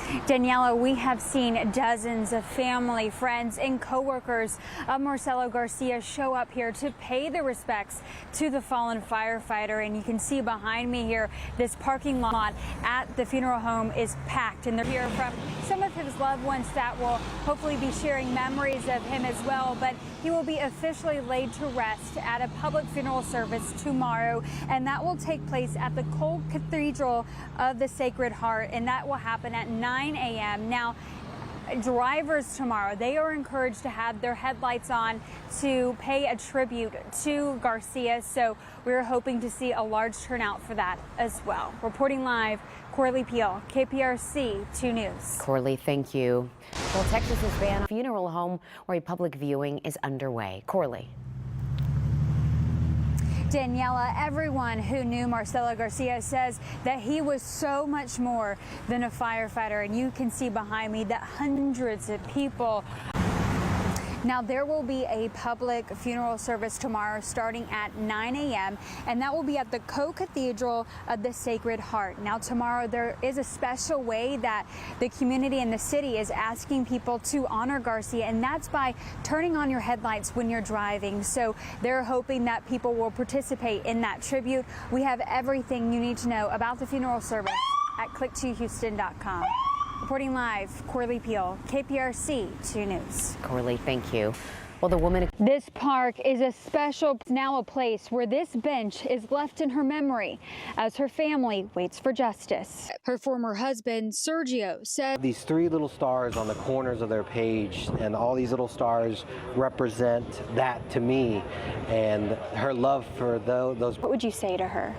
Daniela, we have seen dozens of family, friends, and co-workers of Marcelo Garcia show up here to pay their respects to the fallen firefighter. And you can see behind me here, this parking lot at the funeral home is packed. And they're here from some of his loved ones that will hopefully be sharing memories of him as well. But he will be officially laid to rest at a public funeral service tomorrow. And that will take place at the Cold Cathedral of the Sacred Heart. And that will happen at 9 a.m. Now, drivers tomorrow, they are encouraged to have their headlights on to pay a tribute to Garcia. So we're hoping to see a large turnout for that as well. Reporting live, Corley, KPRC 2 News. Corley, thank you. Well, Texas has banned a funeral home where a public viewing is underway. Corley. Daniela, everyone who knew Marcelo Garcia says that he was so much more than a firefighter. And you can see behind me that hundreds of people. Now, there will be a public funeral service tomorrow starting at 9 a.m. and that will be at the Co-Cathedral of the Sacred Heart. Now, tomorrow there is a special way that the community and the city is asking people to honor Garcia, and that's by turning on your headlights when you're driving. So they're hoping that people will participate in that tribute. We have everything you need to know about the funeral service at click2houston.com. Reporting live, Corley, KPRC 2 News. Corley, thank you. Well, the woman. This park is now a place where this bench is left in her memory as her family waits for justice. Her former husband, Sergio, said these 3 little stars on the corners of their page, and all these little stars represent that to me and her love for those. What would you say to her?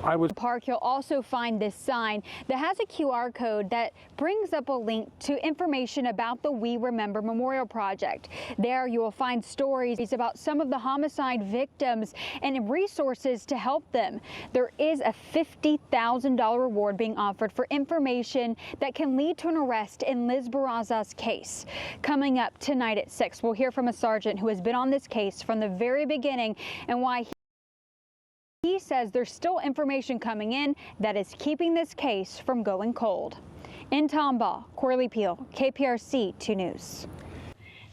In the park, you'll also find this sign that has a QR code that brings up a link to information about the We Remember Memorial Project. There you will find stories about some of the homicide victims and resources to help them. There is a $50,000 reward being offered for information that can lead to an arrest in Liz Barraza's case. Coming up tonight at 6, we'll hear from a sergeant who has been on this case from the very beginning and why he says there's still information coming in that is keeping this case from going cold. In Tomball, Corley, KPRC 2 News.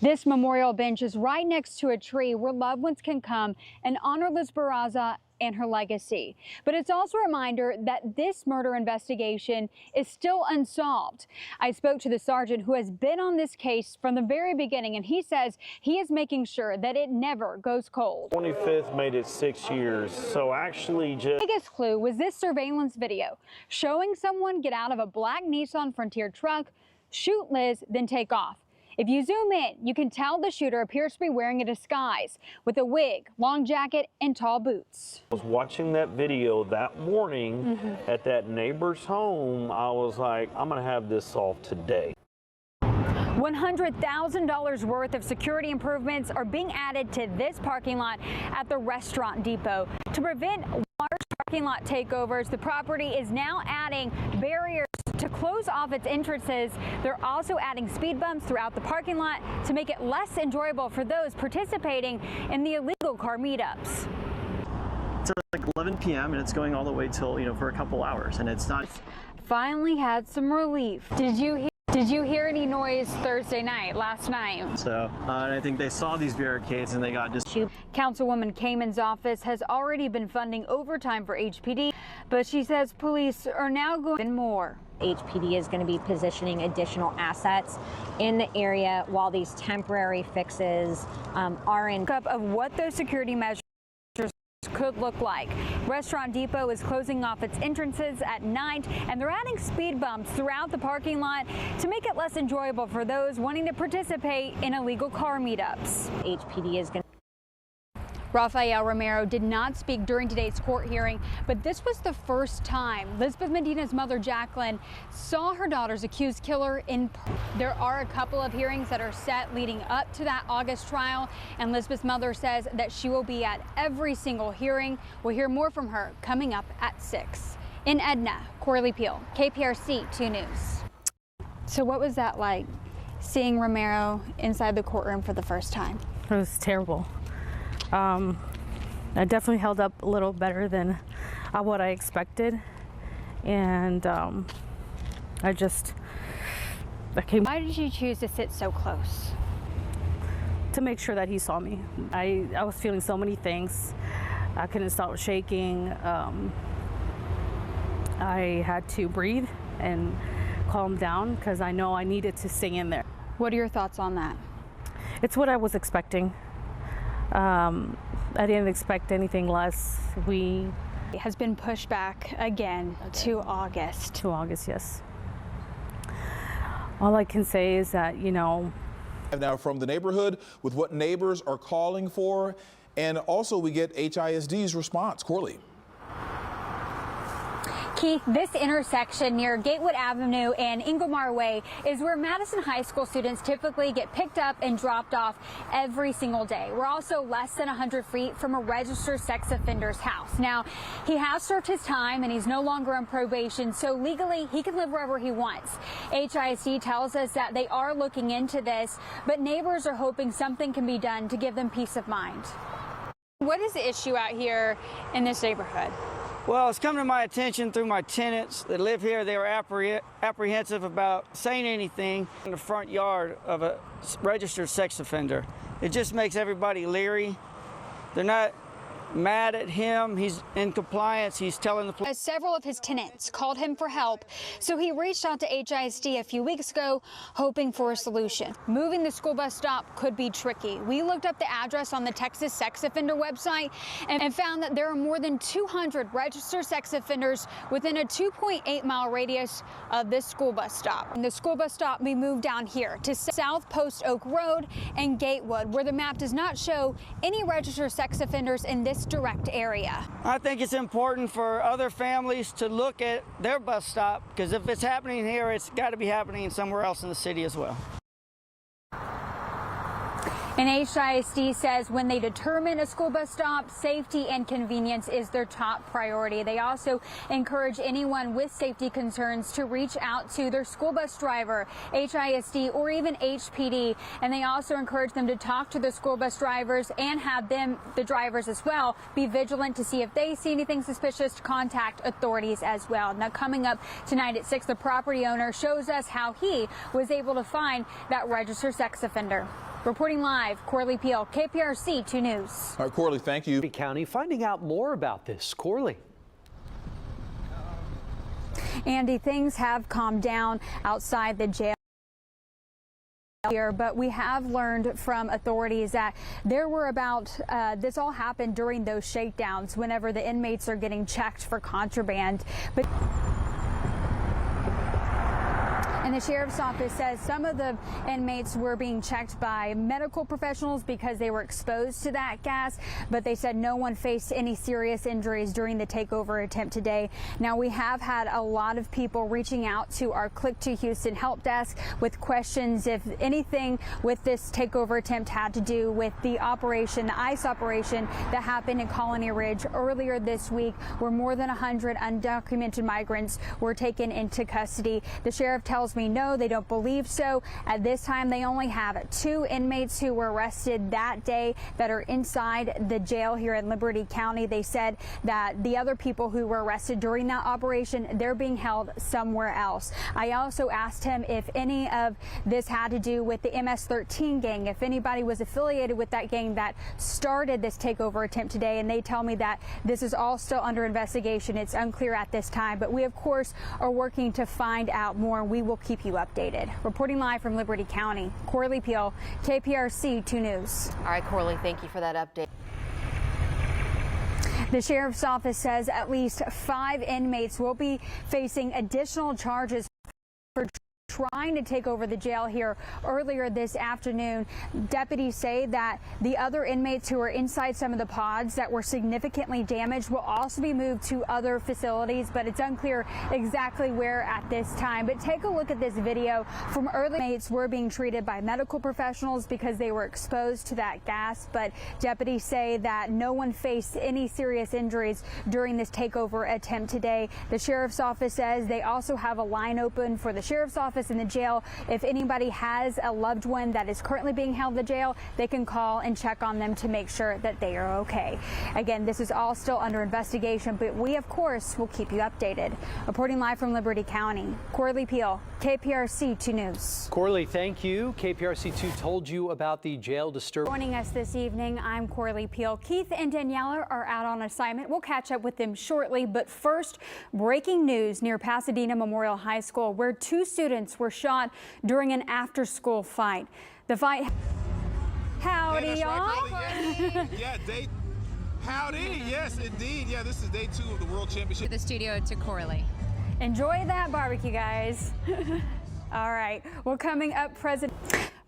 This memorial bench is right next to a tree where loved ones can come and honor Liz Barraza and her legacy. But it's also a reminder that this murder investigation is still unsolved. I spoke to the sergeant who has been on this case from the very beginning, and he says he is making sure that it never goes cold. 25th made it 6 years, so actually The biggest clue was this surveillance video showing someone get out of a black Nissan Frontier truck, shoot Liz, then take off. If you zoom in, you can tell the shooter appears to be wearing a disguise with a wig, long jacket, and tall boots. I was watching that video that morning at that neighbor's home. I was like, I'm going to have this solved today. $100,000 worth of security improvements are being added to this parking lot at the restaurant depot. To prevent large parking lot takeovers, the property is now adding barriers to close off its entrances. They're also adding speed bumps throughout the parking lot to make it less enjoyable for those participating in the illegal car meetups. It's like 11 p.m. and it's going all the way till, for a couple hours, and it's not. Finally had some relief. Did you hear any noise Thursday night, last night? So, and I think they saw these barricades and they got just. Councilwoman Kamen's office has already been funding overtime for HPD, but she says police are now going more. HPD is going to be positioning additional assets in the area while these temporary fixes are in. Of what those security measures could look like. Restaurant Depot is closing off its entrances at night, and they're adding speed bumps throughout the parking lot to make it less enjoyable for those wanting to participate in illegal car meetups. HPD is going to. Rafael Romero did not speak during today's court hearing, but this was the first time Lisbeth Medina's mother, Jacqueline, saw her daughter's accused killer in person. There are a couple of hearings that are set leading up to that August trial, and Lisbeth's mother says that she will be at every single hearing. We'll hear more from her coming up at 6. In Edna, Corley, KPRC 2 News. So what was that like, seeing Romero inside the courtroom for the first time? It was terrible. I definitely held up a little better than what I expected, and I just Why did you choose to sit so close? to make sure that he saw me. I was feeling so many things. I couldn't stop shaking. I had to breathe and calm down because I know I needed to stay in there. What are your thoughts on that? It's what I was expecting. I didn't expect anything less. It has been pushed back again to August. To August, yes. All I can say is that, Now from the neighborhood with what neighbors are calling for, and also we get HISD's response. Corley. Keith, this intersection near Gatewood Avenue and Ingomar Way is where Madison High School students typically get picked up and dropped off every single day. We're also less than 100 feet from a registered sex offender's house. Now, he has served his time and he's no longer on probation, so legally he can live wherever he wants. HISD tells us that they are looking into this, but neighbors are hoping something can be done to give them peace of mind. What is the issue out here in this neighborhood? Well, it's come to my attention through my tenants that live here. They were apprehensive about saying anything in the front yard of a registered sex offender. It just makes everybody leery. They're not mad at him. He's in compliance. He's telling the police. Several of his tenants called him for help, so he reached out to HISD a few weeks ago, hoping for a solution. Moving the school bus stop could be tricky. We looked up the address on the Texas sex offender website and found that there are more than 200 registered sex offenders within a 2.8-mile radius of this school bus stop. And the school bus stop we moved down here to South Post Oak Road and Gatewood, where the map does not show any registered sex offenders in this direct area. I think it's important for other families to look at their bus stop, because if it's happening here, it's got to be happening somewhere else in the city as well. And HISD says when they determine a school bus stop, safety and convenience is their top priority. They also encourage anyone with safety concerns to reach out to their school bus driver, HISD, or even HPD. And they also encourage them to talk to the school bus drivers and have them, the drivers as well, be vigilant to see if they see anything suspicious, to contact authorities as well. Now, coming up tonight at 6, the property owner shows us how he was able to find that registered sex offender. Reporting live, Corley Peel, KPRC 2 News. All right, Corley, thank you. County finding out more about this. Corley. Andy, things have calmed down outside the jail here, but we have learned from authorities that there were this all happened during those shakedowns whenever the inmates are getting checked for contraband. And the sheriff's office says some of the inmates were being checked by medical professionals because they were exposed to that gas, but they said no one faced any serious injuries during the takeover attempt today. Now, we have had a lot of people reaching out to our Click to Houston help desk with questions if anything with this takeover attempt had to do with the operation, the ICE operation that happened in Colony Ridge earlier this week, where more than 100 undocumented migrants were taken into custody. The sheriff tells me no, they don't believe so. At this time, they only have 2 inmates who were arrested that day that are inside the jail here in Liberty County. They said that the other people who were arrested during that operation, they're being held somewhere else. I also asked him if any of this had to do with the MS-13 gang, if anybody was affiliated with that gang that started this takeover attempt today, and they tell me that this is all still under investigation. It's unclear at this time, but we, of course, are working to find out more. We will keep you updated. Reporting live from Liberty County, Corley Peel, KPRC 2 News. All right, Corley, thank you for that update. The sheriff's office says at least 5 inmates will be facing additional charges for trying to take over the jail here earlier this afternoon. Deputies say that the other inmates who are inside some of the pods that were significantly damaged will also be moved to other facilities, but it's unclear exactly where at this time. But take a look at this video from early. Inmates were being treated by medical professionals because they were exposed to that gas, but deputies say that no one faced any serious injuries during this takeover attempt today. The sheriff's office says they also have a line open for the sheriff's office in the jail. If anybody has a loved one that is currently being held in the jail, they can call and check on them to make sure that they are okay. Again, this is all still under investigation, but we, of course, will keep you updated. Reporting live from Liberty County, Corley Peel, KPRC 2 News. Corley, thank you. KPRC 2 told you about the jail disturbance. Joining us this evening, I'm Corley Peel. Keith and Daniela are out on assignment. We'll catch up with them shortly, but first, breaking news near Pasadena Memorial High School, where 2 students were shot during an after-school fight. The fight... Howdy, y'all. Howdy, yes, indeed. Yeah, this is day 2 of the World Championship. To the studio to Corley. Enjoy that barbecue, guys. All right. Well, coming up,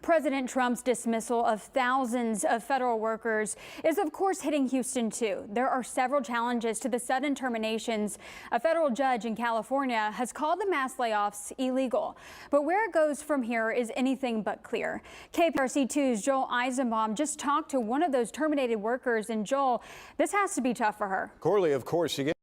President Trump's dismissal of thousands of federal workers is, of course, hitting Houston, too. There are several challenges to the sudden terminations. A federal judge in California has called the mass layoffs illegal. But where it goes from here is anything but clear. KPRC 2's Joel Eisenbaum just talked to one of those terminated workers. And Joel, this has to be tough for her. Corley, of course, you get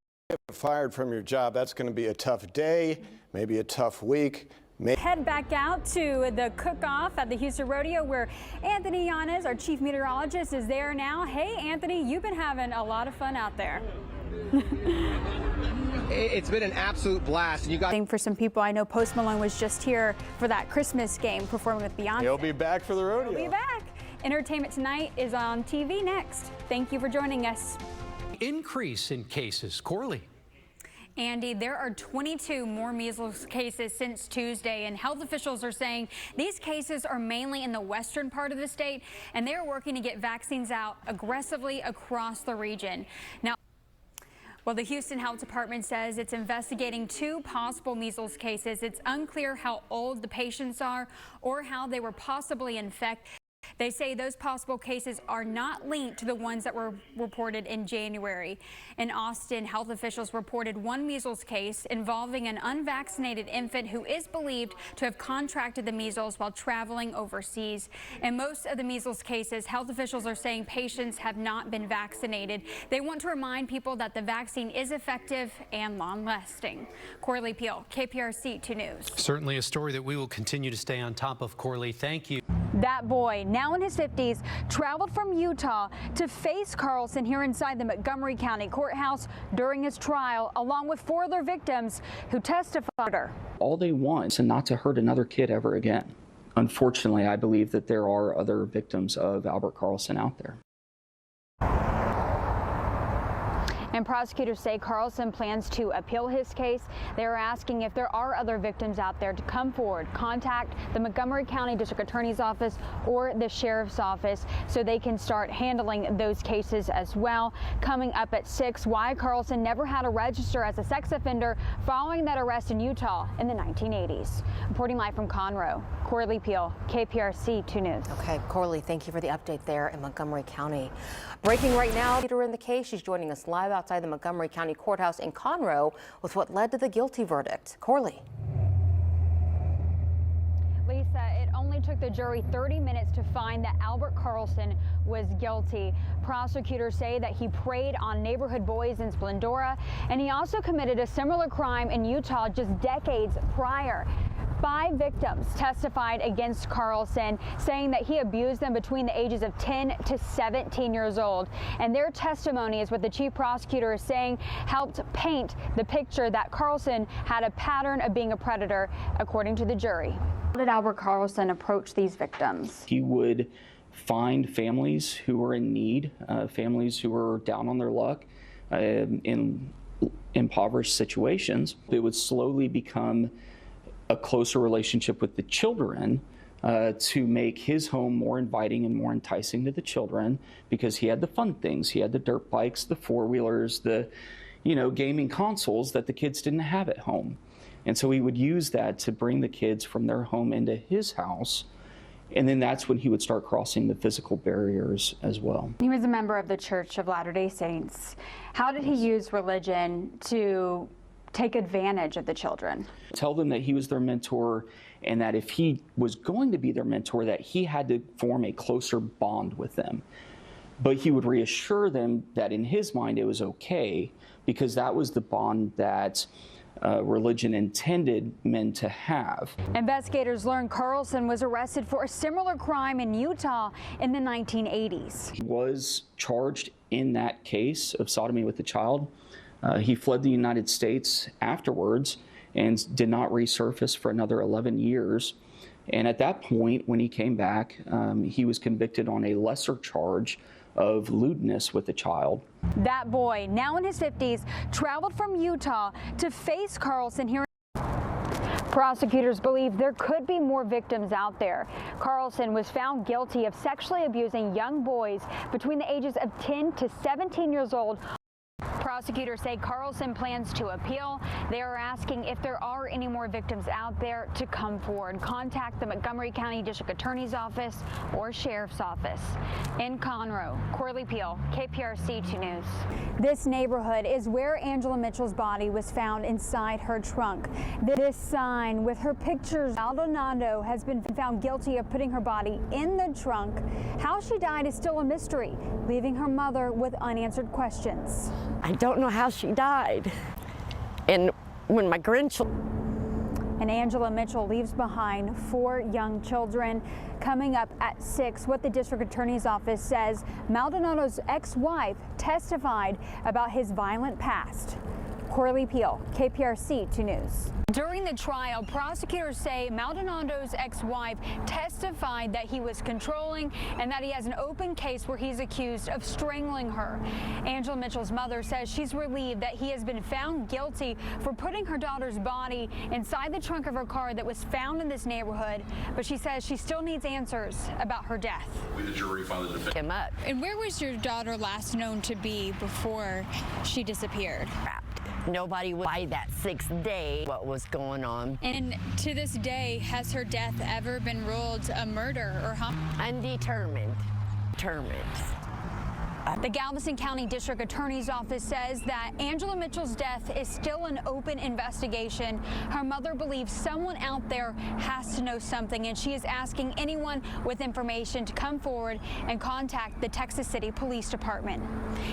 fired from your job. That's going to be a tough day, maybe a tough week. Head back out to the cook-off at the Houston Rodeo, where Anthony Yanez, our chief meteorologist, is there now. Hey, Anthony, you've been having a lot of fun out there. It's been an absolute blast. And you got for some people, I know Post Malone was just here for that Christmas game performing with Beyonce. He'll be back for the rodeo. He'll be back. Entertainment Tonight is on TV next. Thank you for joining us. Increase in cases. Corley. Andy, there are 22 more measles cases since Tuesday, and health officials are saying these cases are mainly in the western part of the state, and they're working to get vaccines out aggressively across the region. Now, well, the Houston Health Department says it's investigating 2 possible measles cases. It's unclear how old the patients are or how they were possibly infected. They say those possible cases are not linked to the ones that were reported in January. In Austin, health officials reported 1 measles case involving an unvaccinated infant who is believed to have contracted the measles while traveling overseas. In most of the measles cases, health officials are saying patients have not been vaccinated. They want to remind people that the vaccine is effective and long-lasting. Corley Peel, KPRC 2 News. Certainly a story that we will continue to stay on top of. Corley, thank you. That boy, now in his 50s, traveled from Utah to face Carlson here inside the Montgomery County Courthouse during his trial, along with 4 other victims who testified. All they want is not to hurt another kid ever again. Unfortunately, I believe that there are other victims of Albert Carlson out there. And prosecutors say Carlson plans to appeal his case. They're asking if there are other victims out there to come forward, contact the Montgomery County District Attorney's Office or the Sheriff's Office so they can start handling those cases as well. Coming up at 6, why Carlson never had to register as a sex offender following that arrest in Utah in the 1980s. Reporting live from Conroe, Corley Peel, KPRC 2 News. Okay, Corley, thank you for the update there in Montgomery County. Breaking right now, leader in the case, she's joining us live outside the Montgomery County Courthouse in Conroe with what led to the guilty verdict. Corley. Lisa, it only took the jury 30 minutes to find that Albert Carlson was guilty. Prosecutors say that he preyed on neighborhood boys in Splendora, and he also committed a similar crime in Utah just decades prior. 5 victims testified against Carlson, saying that he abused them between the ages of 10 to 17 years old. And their testimony is what the chief prosecutor is saying helped paint the picture that Carlson had a pattern of being a predator, according to the jury. How did Albert Carlson approach these victims? He would find families who were in need, families who were down on their luck, in impoverished situations. It would slowly become a closer relationship with the children to make his home more inviting and more enticing to the children, because he had the fun things. He had the dirt bikes, the 4-wheelers, the gaming consoles that the kids didn't have at home. And so he would use that to bring the kids from their home into his house. And then that's when he would start crossing the physical barriers as well. He was a member of the Church of Latter-day Saints. How did he use religion to take advantage of the children? Tell them that he was their mentor, and that if he was going to be their mentor, that he had to form a closer bond with them. But he would reassure them that in his mind it was okay, because that was the bond that religion intended men to have. Investigators learned Carlson was arrested for a similar crime in Utah in the 1980s. He was charged in that case of sodomy with a child. He fled the United States afterwards and did not resurface for another 11 years. And at that point, when he came back, he was convicted on a lesser charge of lewdness with a child. That boy, now in his 50s, traveled from Utah to face Carlson here. Prosecutors believe there could be more victims out there. Carlson was found guilty of sexually abusing young boys between the ages of 10 to 17 years old. Prosecutors say Carlson plans to appeal. They are asking if there are any more victims out there to come forward. Contact the Montgomery County District Attorney's Office or Sheriff's Office. In Conroe, Corley Peel, KPRC 2 News. This neighborhood is where Angela Mitchell's body was found inside her trunk. This sign with her pictures. Maldonado has been found guilty of putting her body in the trunk. How she died is still a mystery, leaving her mother with unanswered questions. I don't know how she died. And when my grandchildren... And Angela Mitchell leaves behind 4 young children. Coming up at 6, what the district attorney's office says Maldonado's ex-wife testified about his violent past. Corley Peel, KPRC 2 News. During the trial, prosecutors say Maldonado's ex-wife testified that he was controlling and that he has an open case where he's accused of strangling her. Angela Mitchell's mother says she's relieved that he has been found guilty for putting her daughter's body inside the trunk of her car that was found in this neighborhood, but she says she still needs answers about her death. The jury found the defendant. Came up. And where was your daughter last known to be before she disappeared? Nobody would by that 6th day what was going on. And to this day, has her death ever been ruled a murder or homicide? Undetermined. The Galveston County District Attorney's Office says that Angela Mitchell's death is still an open investigation. Her mother believes someone out there has to know something, and she is asking anyone with information to come forward and contact the Texas City Police Department.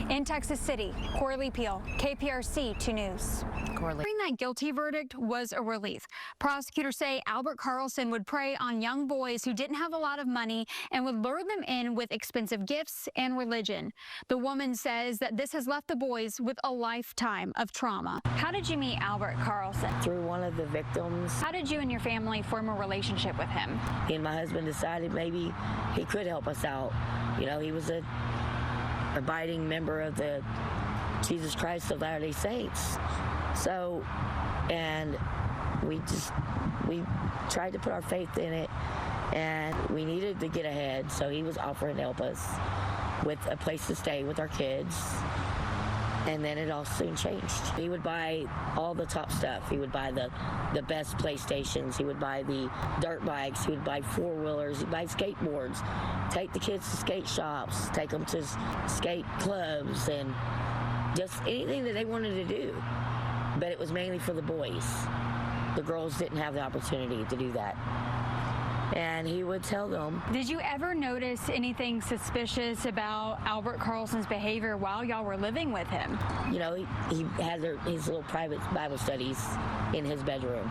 In Texas City, Corley Peel, KPRC 2 News. Hearing that guilty verdict was a relief. Prosecutors say Albert Carlson would prey on young boys who didn't have a lot of money and would lure them in with expensive gifts and religion. The woman says that this has left the boys with a lifetime of trauma. How did you meet Albert Carlson? Through one of the victims. How did you and your family form a relationship with him? He and my husband decided maybe he could help us out. You know, he was a abiding member of the Jesus Christ of Latter-day Saints. So, and we tried to put our faith in it, and we needed to get ahead, so he was offering to help us with a place to stay with our kids, and then it all soon changed. He would buy all the top stuff. He would buy the best PlayStations. He would buy the dirt bikes. He would buy 4-wheelers. He'd buy skateboards. Take the kids to skate shops. Take them to skate clubs, and just anything that they wanted to do. But it was mainly for the boys. The girls didn't have the opportunity to do that. And he would tell them. Did you ever notice anything suspicious about Albert Carlson's behavior while y'all were living with him? You know, he had his little private Bible studies in his bedroom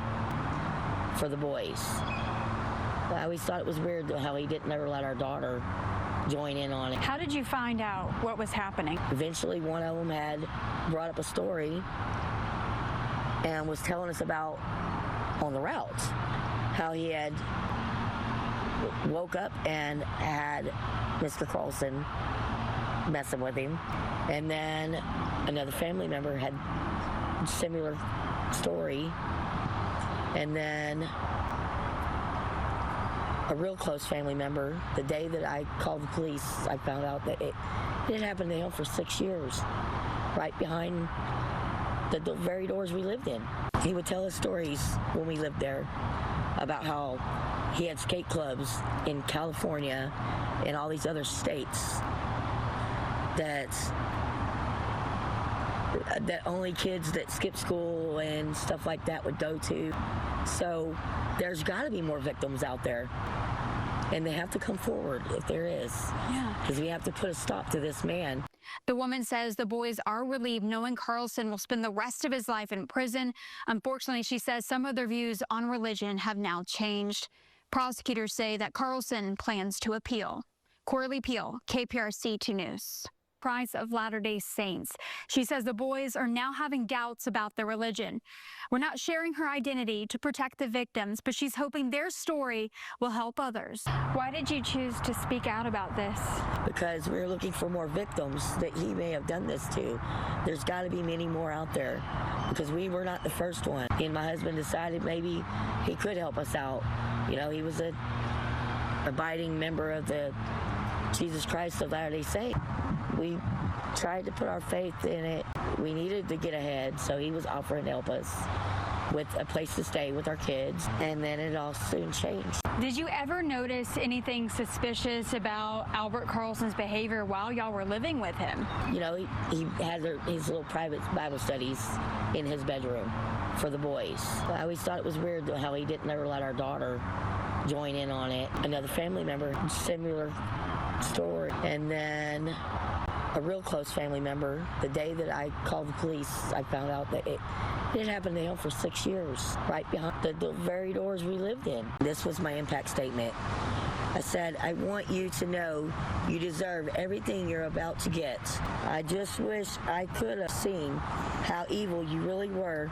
for the boys. I always thought it was weird how he didn't ever let our daughter join in on it. How did you find out what was happening? Eventually, one of them had brought up a story and was telling us about on the route how he had woke up and had Mr. Carlson messing with him, and then another family member had a similar story, and then a real close family member, the day that I called the police, I found out that it had happened to him for 6 years, right behind the very doors we lived in. He would tell us stories when we lived there about how he had skate clubs in California and all these other states that only kids that skip school and stuff like that would go to. So there's got to be more victims out there, and they have to come forward if there is. Yeah. Because we have to put a stop to this man. The woman says the boys are relieved knowing Carlson will spend the rest of his life in prison. Unfortunately, she says some of their views on religion have now changed. Prosecutors say that Carlson plans to appeal. Corley, KPRC 2 News. Price of Latter-day Saints. She says the boys are now having doubts about their religion. We're not sharing her identity to protect the victims, but she's hoping their story will help others. Why did you choose to speak out about this? Because we're looking for more victims that he may have done this to. There's got to be many more out there because we were not the first one. And my husband decided maybe he could help us out. You know, he was a abiding member of the Jesus Christ of Latter-day Saints. We tried to put our faith in it. We needed to get ahead, so he was offering to help us with a place to stay with our kids, and then it all soon changed. Did you ever notice anything suspicious about Albert Carlson's behavior while y'all were living with him? You know, he had his little private Bible studies in his bedroom for the boys. I always thought it was weird how he didn't ever let our daughter join in on it. Another family member, similar story. And then a real close family member, the day that I called the police, I found out that it happened to him for 6 years, right behind the very doors we lived in. This was my impact statement. I said, I want you to know you deserve everything you're about to get. I just wish I could have seen how evil you really were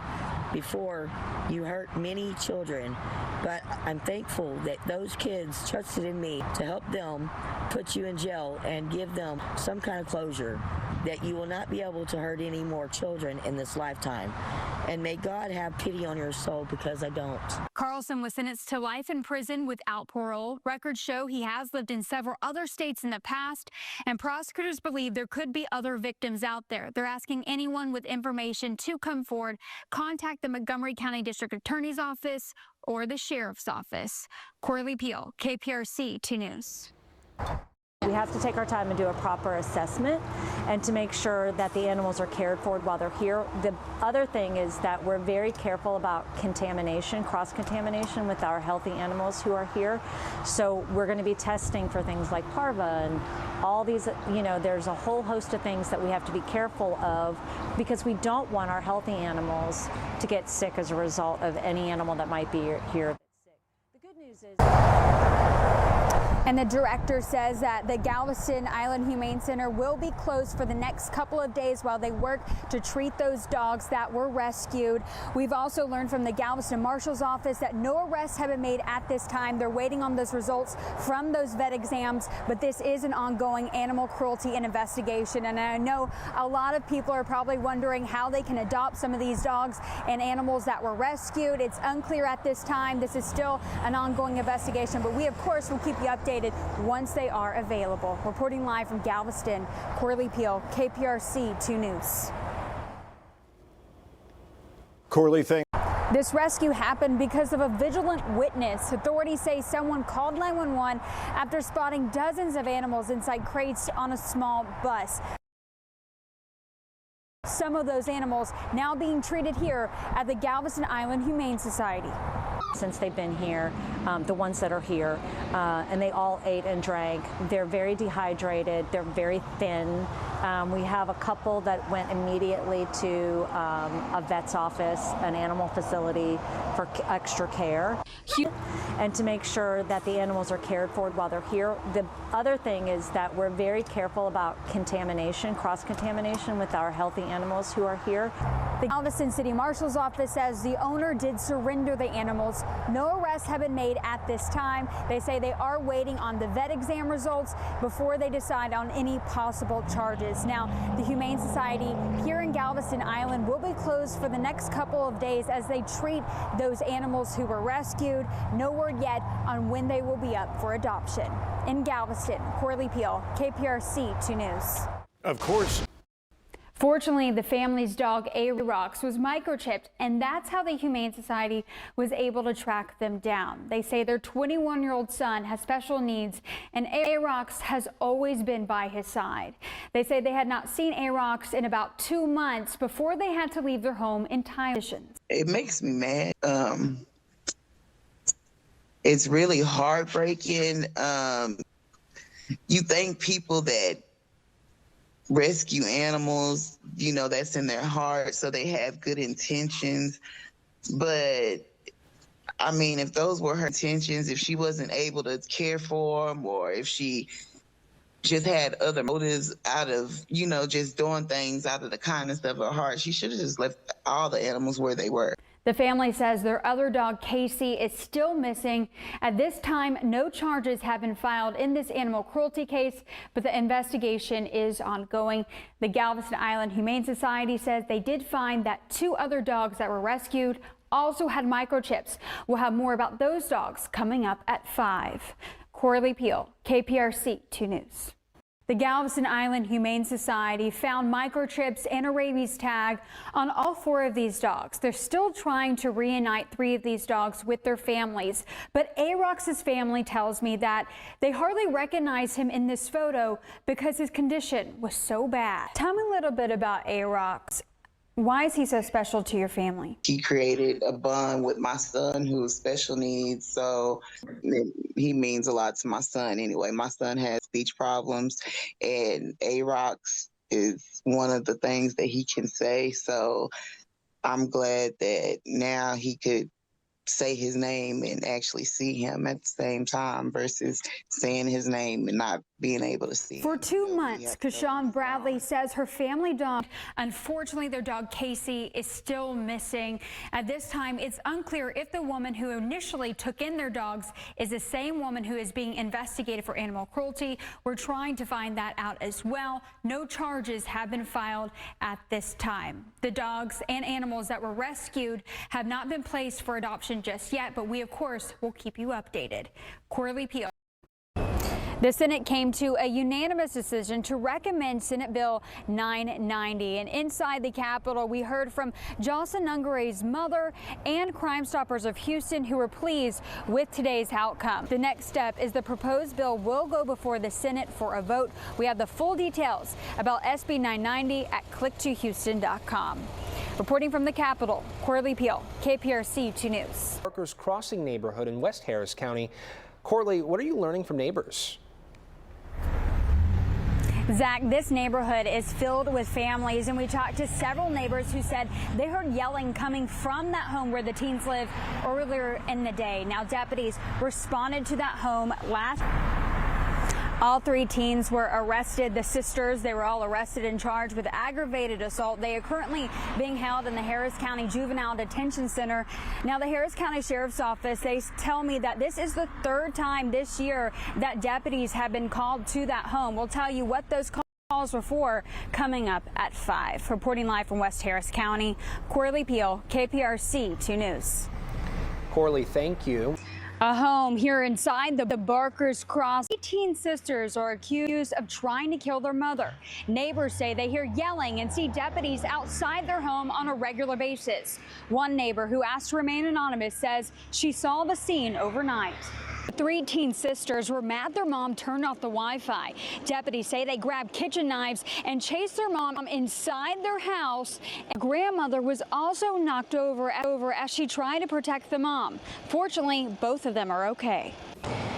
before you hurt many children. But I'm thankful that those kids trusted in me to help them put you in jail and give them some kind of closure, that you will not be able to hurt any more children in this lifetime. And may God have pity on your soul, because I don't. Carlson was sentenced to life in prison without parole. Records show he has lived in several other states in the past, and prosecutors believe there could be other victims out there. They're asking anyone with information to come forward, contact the Montgomery County District Attorney's Office or the Sheriff's Office. Corley, KPRC 2 News. We have to take our time and do a proper assessment and to make sure that the animals are cared for while they're here. The other thing is that we're very careful about contamination, cross-contamination with our healthy animals who are here. So we're going to be testing for things like parva and all these, there's a whole host of things that we have to be careful of because we don't want our healthy animals to get sick as a result of any animal that might be here. The good news is... And the director says that the Galveston Island Humane Center will be closed for the next couple of days while they work to treat those dogs that were rescued. We've also learned from the Galveston Marshal's Office that no arrests have been made at this time. They're waiting on those results from those vet exams, but this is an ongoing animal cruelty investigation. And I know a lot of people are probably wondering how they can adopt some of these dogs and animals that were rescued. It's unclear at this time. This is still an ongoing investigation, but we, of course, will keep you updated once they are available. Reporting live from Galveston, Corley, KPRC 2 News. Corley, thank you. This rescue happened because of a vigilant witness. Authorities say someone called 911 after spotting dozens of animals inside crates on a small bus. Some of those animals now being treated here at the Galveston Island Humane Society. Since they've been here, the ones that are here, and they all ate and drank. They're very dehydrated. They're very thin. We have a couple that went immediately to a vet's office, an animal facility for extra care, and to make sure that the animals are cared for while they're here. The other thing is that we're very careful about contamination, cross-contamination with our healthy animals who are here. The Galveston City Marshal's Office says the owner did surrender the animals. No arrests have been made at this time. They say they are waiting on the vet exam results before they decide on any possible charges. Now, the Humane Society here in Galveston Island will be closed for the next couple of days as they treat those animals who were rescued. No word yet on when they will be up for adoption. In Galveston, Corley, KPRC 2 News. Of course. Fortunately, the family's dog, A-Rox, was microchipped, and that's how the Humane Society was able to track them down. They say their 21-year-old son has special needs, and A-Rox has always been by his side. They say they had not seen A-Rox in about 2 months before they had to leave their home in Thailand. It makes me mad. It's really heartbreaking. You think people that rescue animals, you know, that's in their heart, so they have good intentions. But I mean, if those were her intentions, if she wasn't able to care for them, or if she just had other motives out of, you know, just doing things out of the kindness of her heart, she should have just left all the animals where they were. The family says their other dog, Casey, is still missing. At this time, no charges have been filed in this animal cruelty case, but the investigation is ongoing. The Galveston Island Humane Society says they did find that 2 other dogs that were rescued also had microchips. We'll have more about those dogs coming up at 5. Corley Peel, KPRC 2 News. The Galveston Island Humane Society found microchips and a rabies tag on all 4 of these dogs. They're still trying to reunite 3 of these dogs with their families. But A-Rox's family tells me that they hardly recognize him in this photo because his condition was so bad. Tell me a little bit about A-Rox. Why is he so special to your family? He created a bond with my son who has special needs, so he means a lot to my son anyway. My son has speech problems, and A-Rox is one of the things that he can say, so I'm glad that now he could say his name and actually see him at the same time versus saying his name and not being able to see him. For 2 months, Kashawn Bradley says her family dog, unfortunately their dog Casey, is still missing. At this time, it's unclear if the woman who initially took in their dogs is the same woman who is being investigated for animal cruelty. We're trying to find that out as well. No charges have been filed at this time. The dogs and animals that were rescued have not been placed for adoption just yet, but we of course will keep you updated. Corley Peel. The Senate came to a unanimous decision to recommend Senate Bill 990. And inside the Capitol, we heard from Jocelyn Ungare's mother and Crime Stoppers of Houston who were pleased with today's outcome. The next step is the proposed bill will go before the Senate for a vote. We have the full details about SB 990 at click2houston.com. Reporting from the Capitol, Corley Peel, KPRC 2 News. Parker's Crossing neighborhood in West Harris County. Corley, what are you learning from neighbors? Zach, this neighborhood is filled with families, and we talked to several neighbors who said they heard yelling coming from that home where the teens live earlier in the day. Now, deputies responded to that home last. All 3 teens were arrested. The sisters, they were all arrested and charged with aggravated assault. They are currently being held in the Harris County Juvenile Detention Center. Now, the Harris County Sheriff's Office, they tell me that this is the 3rd time this year that deputies have been called to that home. We'll tell you what those calls were for coming up at 5. Reporting live from West Harris County, Corley Peel, KPRC 2 News. Corley, thank you. A home here inside the Barker's Cross. 18 sisters are accused of trying to kill their mother. Neighbors say they hear yelling and see deputies outside their home on a regular basis. One neighbor who asked to remain anonymous says she saw the scene overnight. 3 teen sisters were mad their mom turned off the Wi-Fi. Deputies say they grabbed kitchen knives and chased their mom inside their house. Grandmother was also knocked over as she tried to protect the mom. Fortunately, both of them are okay.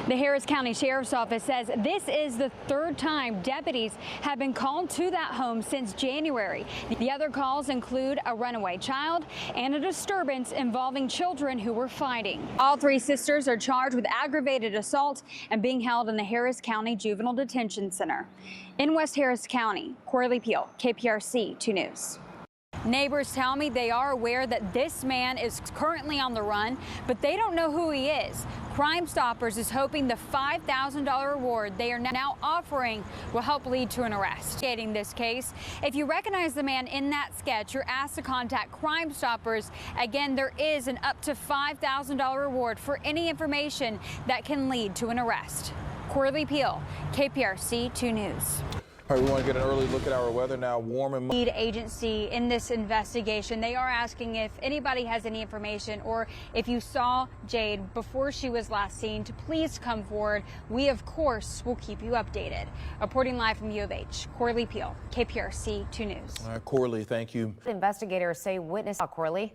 The Harris County Sheriff's Office says this is the 3rd time deputies have been called to that home since January. The other calls include a runaway child and a disturbance involving children who were fighting. All 3 sisters are charged with aggravated assault and being held in the Harris County Juvenile Detention Center. In West Harris County, Corley Peel, KPRC 2 News. Neighbors tell me they are aware that this man is currently on the run, but they don't know who he is. Crime Stoppers is hoping the $5,000 reward they are now offering will help lead to an arrest. In this case, if you recognize the man in that sketch, you're asked to contact Crime Stoppers. Again, there is an up to $5,000 reward for any information that can lead to an arrest. Corley Peel, KPRC 2 News. All right, we want to get an early look at our weather now. Warm and lead agency in this investigation. They are asking if anybody has any information or if you saw Jade before she was last seen to please come forward. We, of course, will keep you updated. Reporting live from U of H, Corley Peel, KPRC 2 News. All right, Corley, thank you. Investigators say witness Corley.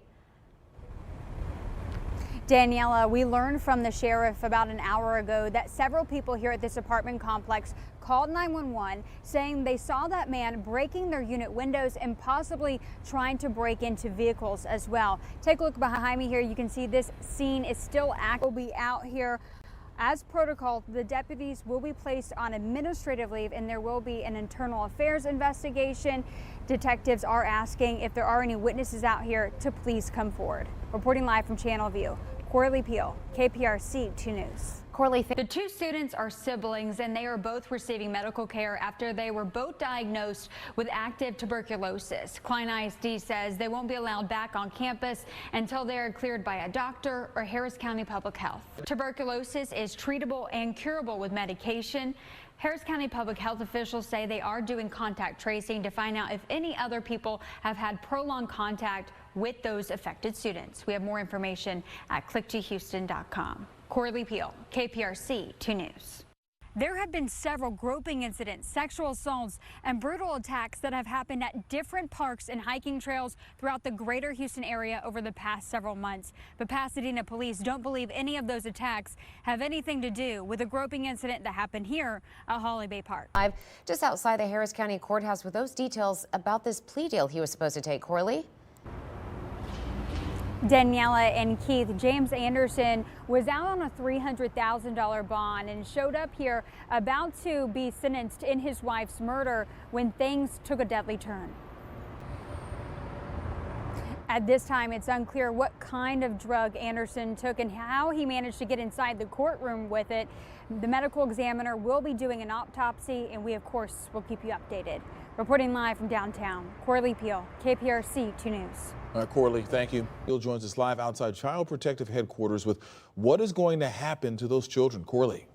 Daniela, we learned from the sheriff about an hour ago that several people here at this apartment complex called 911 saying they saw that man breaking their unit windows and possibly trying to break into vehicles as well. Take a look behind me here. You can see this scene is still active. We'll be out here. As protocol, the deputies will be placed on administrative leave and there will be an internal affairs investigation. Detectives are asking if there are any witnesses out here to please come forward. Reporting live from Channel View, Corley Peel, KPRC 2 News. Corley, the two students are siblings and they are both receiving medical care after they were both diagnosed with active tuberculosis. Klein ISD says they won't be allowed back on campus until they are cleared by a doctor or Harris County Public Health. Tuberculosis is treatable and curable with medication. Harris County Public Health officials say they are doing contact tracing to find out if any other people have had prolonged contact with those affected students. We have more information at click2houston.com. Corley Peel, KPRC 2 News. There have been several groping incidents, sexual assaults, and brutal attacks that have happened at different parks and hiking trails throughout the greater Houston area over the past several months. But Pasadena police don't believe any of those attacks have anything to do with a groping incident that happened here at Holly Bay Park. Live just outside the Harris County Courthouse with those details about this plea deal he was supposed to take. Corley? Daniela and Keith, James Anderson was out on a $300,000 bond and showed up here about to be sentenced in his wife's murder when things took a deadly turn. At this time, it's unclear what kind of drug Anderson took and how he managed to get inside the courtroom with it. The medical examiner will be doing an autopsy, and we, of course, will keep you updated. Reporting live from downtown, Corley Peel, KPRC 2 News. Corley, thank you. Bill joins us live outside Child Protective Headquarters with what is going to happen to those children. Corley.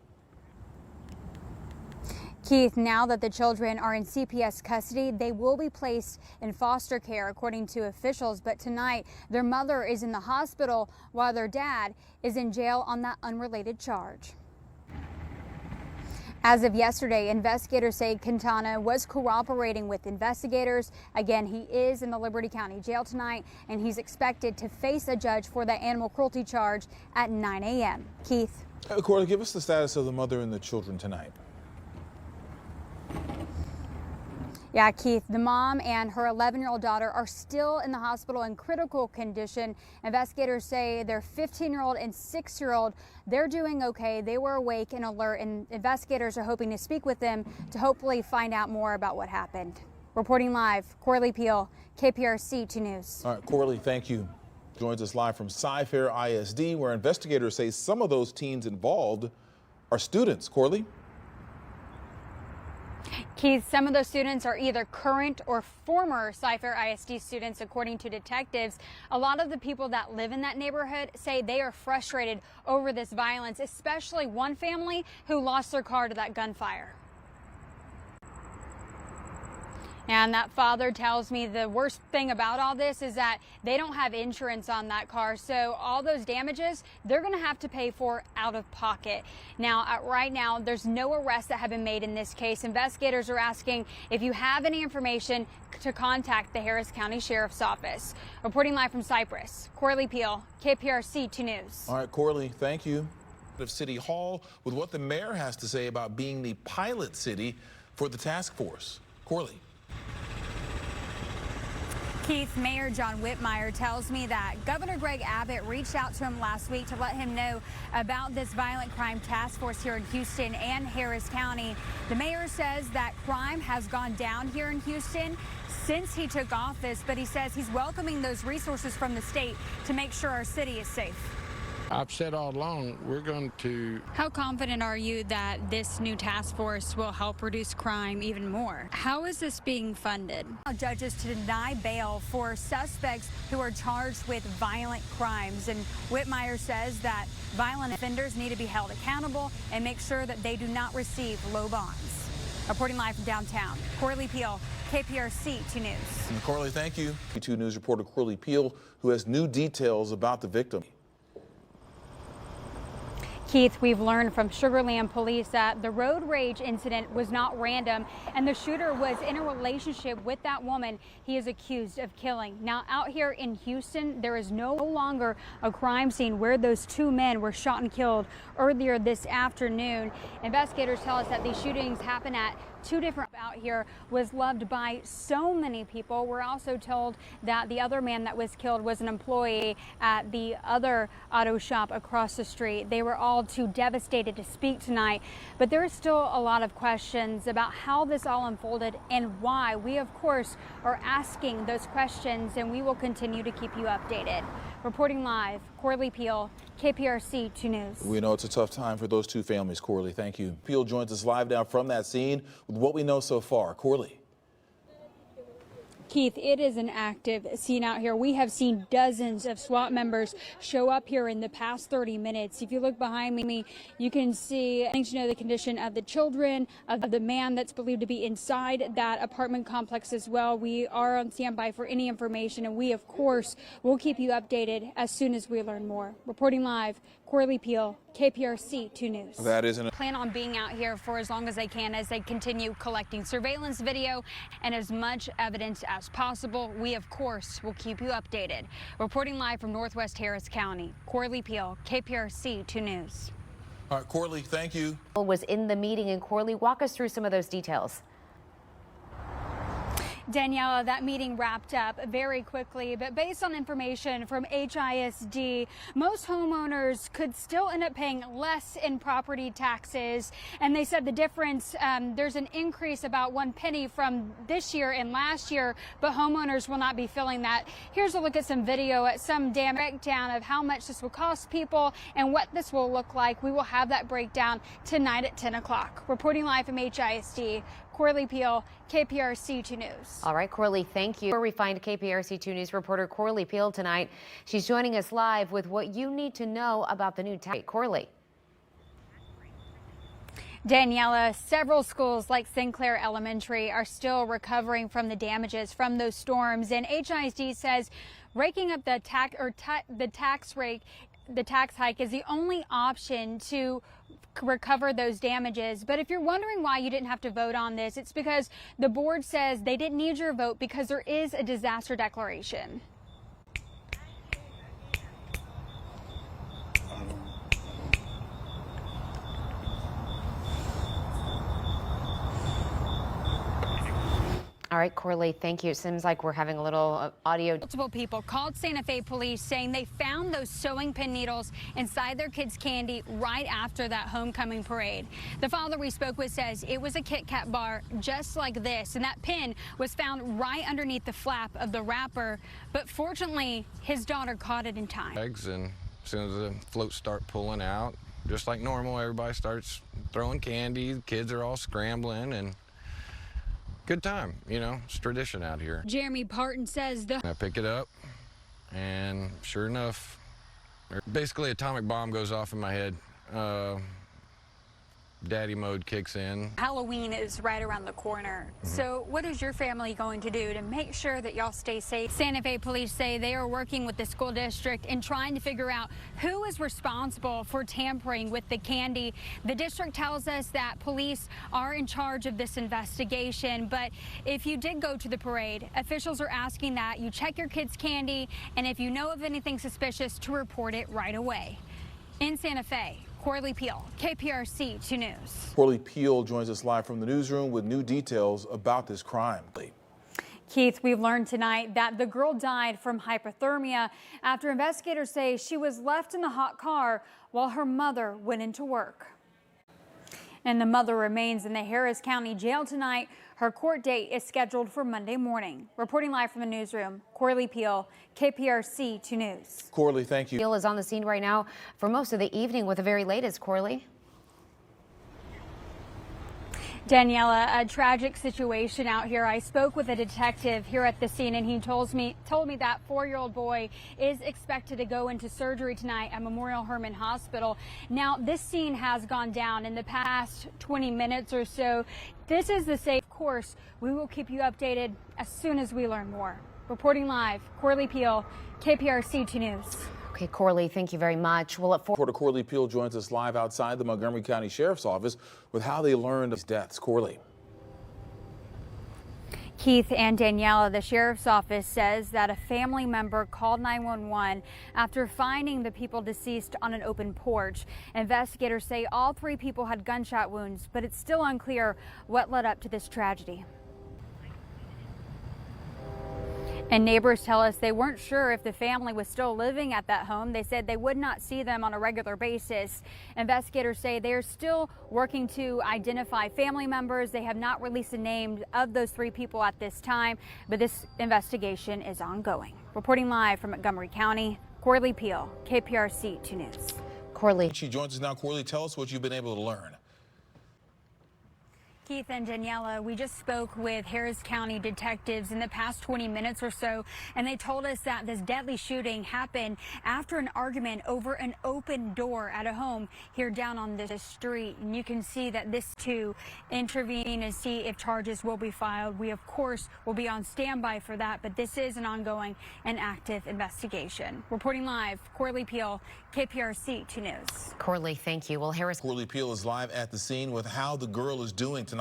Keith, now that the children are in CPS custody, they will be placed in foster care, according to officials. But tonight, their mother is in the hospital while their dad is in jail on that unrelated charge. As of yesterday, investigators say Quintana was cooperating with investigators. Again, he is in the Liberty County Jail tonight, and he's expected to face a judge for that animal cruelty charge at 9 a.m. Keith. Corley, give us the status of the mother and the children tonight. Yeah, Keith, the mom and her 11-year-old daughter are still in the hospital in critical condition. Investigators say their 15-year-old and 6-year-old, they're doing okay. They were awake and alert, and investigators are hoping to speak with them to hopefully find out more about what happened. Reporting live, Corley Peel, KPRC 2 News. All right, Corley, thank you. Joins us live from Cy-Fair ISD, where investigators say some of those teens involved are students. Corley? Keith, some of those students are either current or former Cy-Fair ISD students, according to detectives. A lot of the people that live in that neighborhood say they are frustrated over this violence, especially one family who lost their car to that gunfire. And that father tells me the worst thing about all this is that they don't have insurance on that car. So all those damages, they're going to have to pay for out of pocket. Now, right now, there's no arrests that have been made in this case. Investigators are asking if you have any information to contact the Harris County Sheriff's Office. Reporting live from Cypress, Corley Peel, KPRC 2 News. All right, Corley, thank you. Of City Hall with what the mayor has to say about being the pilot city for the task force. Corley. Keith, Mayor John Whitmire tells me that Governor Greg Abbott reached out to him last week to let him know about this violent crime task force here in Houston and Harris County. The mayor says that crime has gone down here in Houston since he took office, but he says he's welcoming those resources from the state to make sure our city is safe. I've said all along, we're going to... How confident are you that this new task force will help reduce crime even more? How is this being funded? Judges to deny bail for suspects who are charged with violent crimes. And Whitmire says that violent offenders need to be held accountable and make sure that they do not receive low bonds. Reporting live from downtown, Corley Peel, KPRC 2 News. And Corley, thank you. 2 News reporter Corley Peel, who has new details about the victim. Keith, we've learned from Sugar Land police that the road rage incident was not random, and the shooter was in a relationship with that woman he is accused of killing. Now, out here in Houston, there is no longer a crime scene where those two men were shot and killed earlier this afternoon. Investigators tell us that these shootings happen at two different out here was loved by so many people. We're also told that the other man that was killed was an employee at the other auto shop across the street. They were all too devastated to speak tonight, but there is still a lot of questions about how this all unfolded and why. We, of course, are asking those questions, and we will continue to keep you updated. Reporting live, Corley Peel, KPRC 2 News. We know it's a tough time for those two families, Corley. Thank you. Peel joins us live now from that scene with what we know so far. Corley. Keith, it is an active scene out here. We have seen dozens of SWAT members show up here in the past 30 minutes. If you look behind me, you can see things to know the condition of the children, of the man that's believed to be inside that apartment complex as well. We are on standby for any information, and we, of course, will keep you updated as soon as we learn more. Reporting live, Corley Peel, KPRC 2 News. That isn't Plan on being out here for as long as they can as they continue collecting surveillance video and as much evidence as possible. We, of course, will keep you updated. Reporting live from Northwest Harris County, Corley Peel, KPRC 2 News. All right, Corley, thank you. Was in the meeting, and Corley, walk us through some of those details. Daniela, that meeting wrapped up very quickly, but based on information from HISD, most homeowners could still end up paying less in property taxes. And they said the difference, there's an increase about 1 penny from this year and last year, but homeowners will not be feeling that. Here's a look at some video at some breakdown of how much this will cost people and what this will look like. We will have that breakdown tonight at 10 o'clock. Reporting live from HISD, Corley Peel, KPRC 2 News. All right, Corley, thank you. We find KPRC 2 News reporter Corley Peel tonight. She's joining us live with what you need to know about the new tax. Corley. Daniela, several schools like Sinclair Elementary are still recovering from the damages from those storms, and HISD says raking up the tax hike is the only option to recover those damages. But if you're wondering why you didn't have to vote on this, it's because the board says they didn't need your vote because there is a disaster declaration. All right, Corley, thank you. It seems like we're having a little audio. Multiple people called Santa Fe police saying they found those sewing pin needles inside their kids' candy right after that homecoming parade. The father we spoke with says it was a Kit Kat bar just like this, and that pin was found right underneath the flap of the wrapper. But fortunately, his daughter caught it in time. Eggs, and as soon as the floats start pulling out, just like normal, everybody starts throwing candy. The kids are all scrambling, and good time, you know, it's tradition out here. Jeremy Parton says I pick it up, and sure enough, basically atomic bomb goes off in my head. Daddy mode kicks in. Halloween is right around the corner. So what is your family going to do to make sure that y'all stay safe? Santa Fe police say they are working with the school district and trying to figure out who is responsible for tampering with the candy. The district tells us that police are in charge of this investigation, but if you did go to the parade, officials are asking that you check your kids' candy, and if you know of anything suspicious, to report it right away. In Santa Fe, Corley Peel, KPRC 2 News. Corley Peel joins us live from the newsroom with new details about this crime. Keith, we've learned tonight that the girl died from hypothermia after investigators say she was left in the hot car while her mother went into work. And the mother remains in the Harris County Jail tonight. Her court date is scheduled for Monday morning. Reporting live from the newsroom, Corley Peel, KPRC 2 News. Corley, thank you. Peel is on the scene right now for most of the evening with the very latest. Corley. Daniela, a tragic situation out here. I spoke with a detective here at the scene, and he told me that 4-year-old boy is expected to go into surgery tonight at Memorial Hermann Hospital. Now, this scene has gone down in the past 20 minutes or so. This is the safe course. We will keep you updated as soon as we learn more. Reporting live, Corley Peel, KPRC 2 News. Okay, Corley, thank you very much. Well, at Reporter Corley Peel joins us live outside the Montgomery County Sheriff's Office with how they learned of these deaths. Corley. Keith and Daniela, the sheriff's office says that a family member called 911 after finding the people deceased on an open porch. Investigators say all three people had gunshot wounds, but it's still unclear what led up to this tragedy. And neighbors tell us they weren't sure if the family was still living at that home. They said they would not see them on a regular basis. Investigators say they are still working to identify family members. They have not released the names of those three people at this time, but this investigation is ongoing. Reporting live from Montgomery County, Corley Peel, KPRC 2 News. Corley. She joins us now. Corley, tell us what you've been able to learn. Keith and Daniela, we just spoke with Harris County detectives in the past 20 minutes or so, and they told us that this deadly shooting happened after an argument over an open door at a home here down on this street. And you can see that this too intervene and see if charges will be filed. We, of course, will be on standby for that, but this is an ongoing and active investigation. Reporting live, Corley Peel, KPRC 2 News. Corley, thank you. Well, Harris. Corley Peel is live at the scene with how the girl is doing tonight.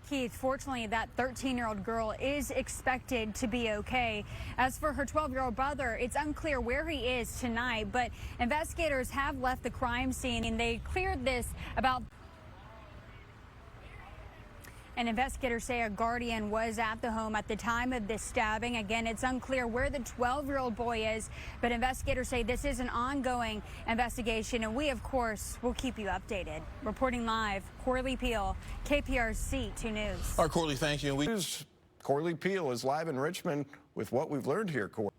Keith, fortunately, that 13-year-old girl is expected to be okay. As for her 12-year-old brother, it's unclear where he is tonight, but investigators have left the crime scene and they cleared this about. And investigators say a guardian was at the home at the time of this stabbing. Again, it's unclear where the 12-year-old boy is, but investigators say this is an ongoing investigation, and we, of course, will keep you updated. Reporting live, Corley Peel, KPRC 2 News. All right, Corley, thank you. Corley Peel is live in Richmond with what we've learned here, Corley.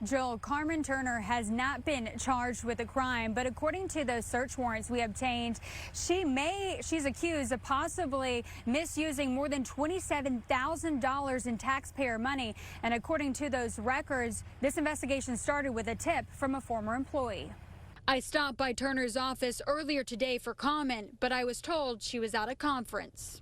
Joel, Carmen Turner has not been charged with a crime, but according to those search warrants we obtained, she's accused of possibly misusing more than $27,000 in taxpayer money. And according to those records, this investigation started with a tip from a former employee. I stopped by Turner's office earlier today for comment, but I was told she was at a conference.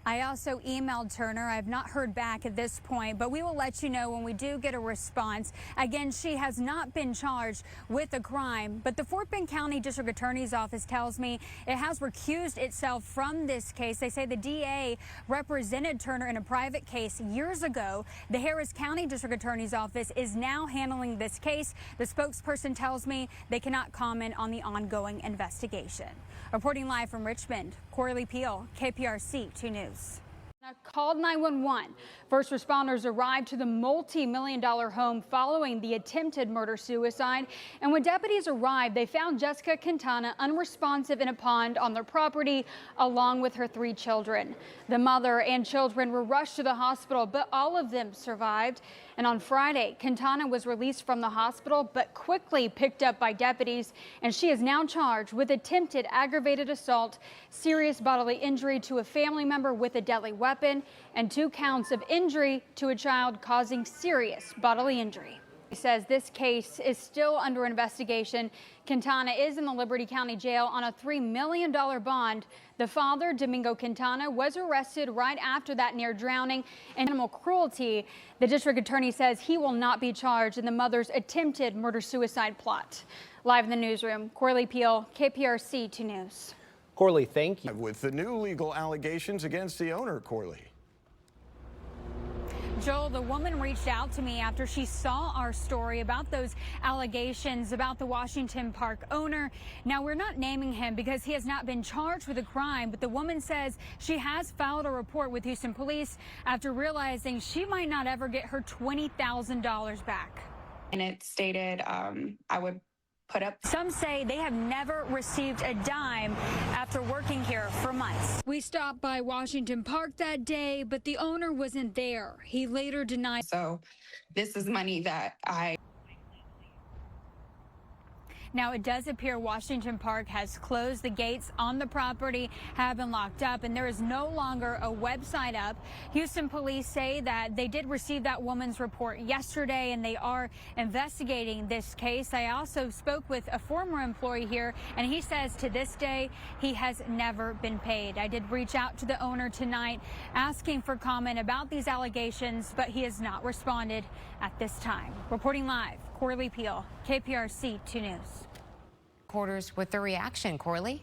I also emailed Turner. I have not heard back at this point, but we will let you know when we do get a response. Again, she has not been charged with a crime, but the Fort Bend County District Attorney's Office tells me it has recused itself from this case. They say the DA represented Turner in a private case years ago. The Harris County District Attorney's Office is now handling this case. The spokesperson tells me they cannot comment on the ongoing investigation. Reporting live from Richmond, Corley Peel, KPRC 2 News. Called 911. First responders arrived to the multi-million-dollar home following the attempted murder-suicide. And when deputies arrived, they found Jessica Quintana unresponsive in a pond on their property, along with her 3 children. The mother and children were rushed to the hospital, but all of them survived. And on Friday, Quintana was released from the hospital, but quickly picked up by deputies. And she is now charged with attempted aggravated assault, serious bodily injury to a family member with a deadly weapon, and 2 counts of injury to a child causing serious bodily injury. He says this case is still under investigation. Quintana is in the Liberty County Jail on a $3 million bond. The father, Domingo Quintana, was arrested right after that near drowning and animal cruelty. The district attorney says he will not be charged in the mother's attempted murder-suicide plot. Live in the newsroom, Corley Peel, KPRC 2 News. Corley, thank you. With the new legal allegations against the owner, Corley. Joel, the woman reached out to me after she saw our story about those allegations about the Washington Park owner. Now, we're not naming him because he has not been charged with a crime, but the woman says she has filed a report with Houston police after realizing she might not ever get her $20,000 back. And it stated I would put up. Some say they have never received a dime after working here for months. We stopped by Washington Park that day, but the owner wasn't there. He later denied. So this is money that I. Now, it does appear Washington Park has closed. The gates on the property have been locked up, and there is no longer a website up. Houston police say that they did receive that woman's report yesterday, and they are investigating this case. I also spoke with a former employee here, and he says to this day he has never been paid. I did reach out to the owner tonight asking for comment about these allegations, but he has not responded at this time. Reporting live, Corley Peel, KPRC 2 News. Quarters with the reaction, Corley.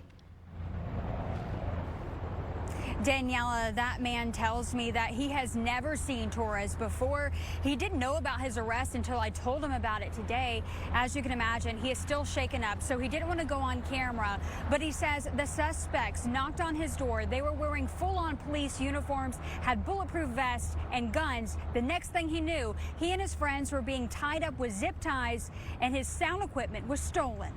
Daniela, that man tells me that he has never seen Torres before. He didn't know about his arrest until I told him about it today. As you can imagine, he is still shaken up, so he didn't want to go on camera. But he says the suspects knocked on his door. They were wearing full-on police uniforms, had bulletproof vests and guns. The next thing he knew, he and his friends were being tied up with zip ties, and his sound equipment was stolen.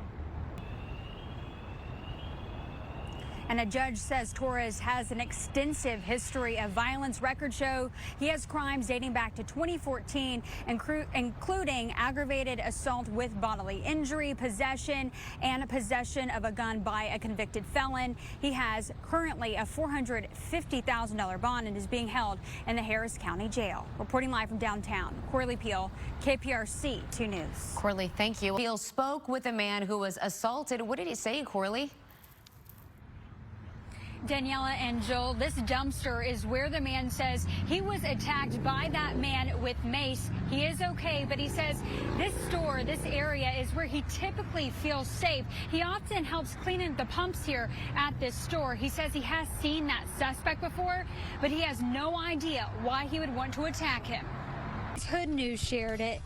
And a judge says Torres has an extensive history of violence. Records show he has crimes dating back to 2014, including aggravated assault with bodily injury, possession, and possession of a gun by a convicted felon. He has currently a $450,000 bond and is being held in the Harris County Jail. Reporting live from downtown, Corley Peel, KPRC 2 News. Corley, thank you. Peel spoke with a man who was assaulted. What did he say, Corley? Daniela and Joel, this dumpster is where the man says he was attacked by that man with mace. He is okay, but he says this store, this area is where he typically feels safe. He often helps clean the pumps here at this store. He says he has seen that suspect before, but he has no idea why he would want to attack him. Hood News shared it.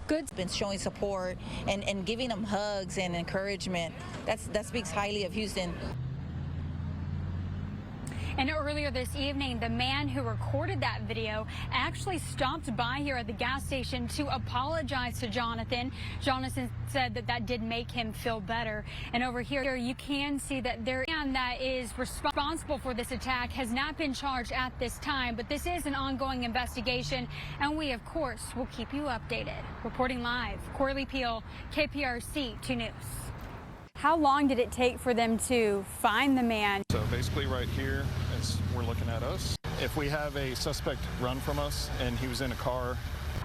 Good's been showing support and giving them hugs and encouragement. That speaks highly of Houston. And earlier this evening, the man who recorded that video actually stopped by here at the gas station to apologize to Jonathan. Jonathan said that did make him feel better. And over here, you can see that the man that is responsible for this attack has not been charged at this time, but this is an ongoing investigation, and we, of course, will keep you updated. Reporting live, Corley Peel, KPRC 2 News. How long did it take for them to find the man? So basically right here, as we're looking at us, if we have a suspect run from us and he was in a car.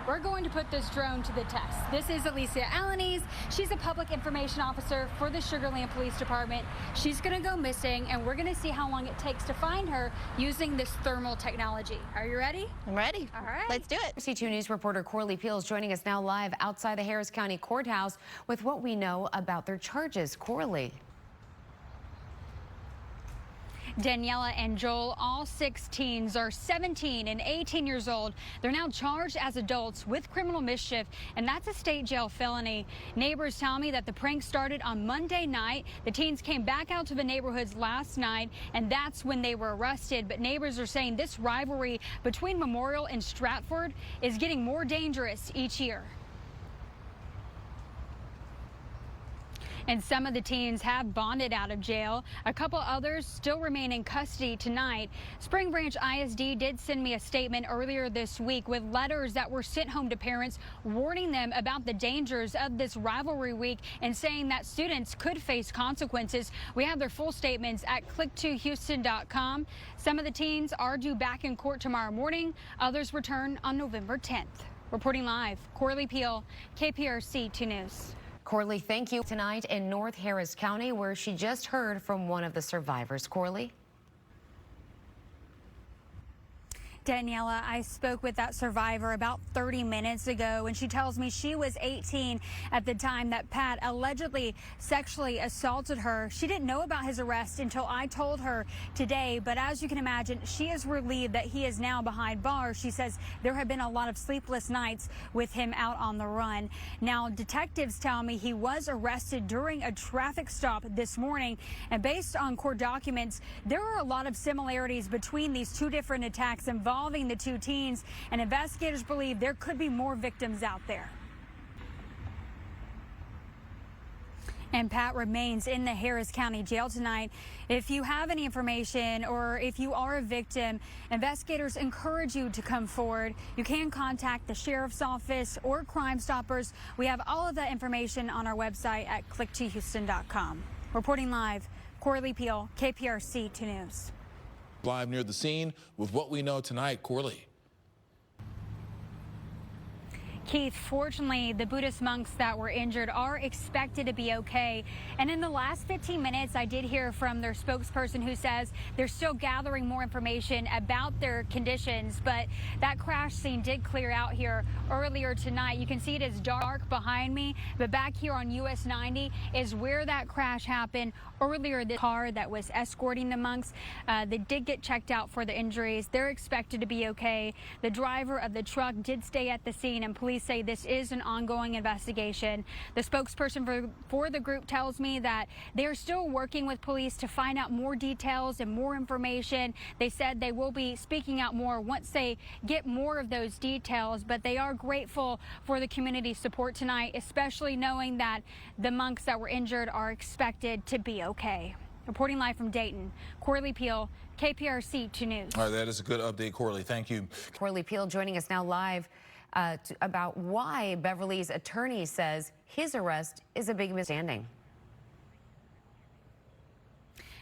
We're going to put this drone to the test. This is Alicia Alanis. She's a public information officer for the Sugar Land Police Department. She's going to go missing, and we're going to see how long it takes to find her using this thermal technology. Are you ready? I'm ready. All right. Let's do it. C2 News reporter Corley Peel is joining us now live outside the Harris County Courthouse with what we know about their charges. Corley. Daniela and Joel, all 6 teens are 17 and 18 years old. They're now charged as adults with criminal mischief, and that's a state jail felony. Neighbors tell me that the prank started on Monday night. The teens came back out to the neighborhoods last night, and that's when they were arrested. But neighbors are saying this rivalry between Memorial and Stratford is getting more dangerous each year. And some of the teens have bonded out of jail. A couple others still remain in custody tonight. Spring Branch ISD did send me a statement earlier this week with letters that were sent home to parents warning them about the dangers of this rivalry week and saying that students could face consequences. We have their full statements at click2houston.com. Some of the teens are due back in court tomorrow morning. Others return on November 10th. Reporting live, Corley Peel, KPRC 2 News. Corley, thank you. Tonight in North Harris County, where she just heard from one of the survivors. Corley? Daniela, I spoke with that survivor about 30 minutes ago, and she tells me she was 18 at the time that Pat allegedly sexually assaulted her. She didn't know about his arrest until I told her today, but as you can imagine, she is relieved that he is now behind bars. She says there have been a lot of sleepless nights with him out on the run. Now, detectives tell me he was arrested during a traffic stop this morning, and based on court documents, there are a lot of similarities between these 2 different attacks involving the 2 teens, and investigators believe there could be more victims out there. And Pat remains in the Harris County Jail tonight. If you have any information or if you are a victim, investigators encourage you to come forward. You can contact the Sheriff's Office or Crime Stoppers. We have all of that information on our website at click2houston.com. Reporting live, Corley Peel, KPRC 2 News. Live near the scene with what we know tonight, Corley. Keith, fortunately, the Buddhist monks that were injured are expected to be okay. And in the last 15 minutes, I did hear from their spokesperson who says they're still gathering more information about their conditions. But that crash scene did clear out here earlier tonight. You can see it is dark behind me, but back here on US 90 is where that crash happened earlier. The car that was escorting the monks, they did get checked out for the injuries. They're expected to be okay. The driver of the truck did stay at the scene, and police say this is an ongoing investigation. The spokesperson for the group tells me that they're still working with police to find out more details and more information. They said they will be speaking out more once they get more of those details, but they are grateful for the community support tonight, especially knowing that the monks that were injured are expected to be okay. Reporting live from Dayton, Corley Peel, KPRC 2 News. All right, that is a good update, Corley. Thank you. Corley Peel joining us now live about why Beverly's attorney says his arrest is a big misunderstanding.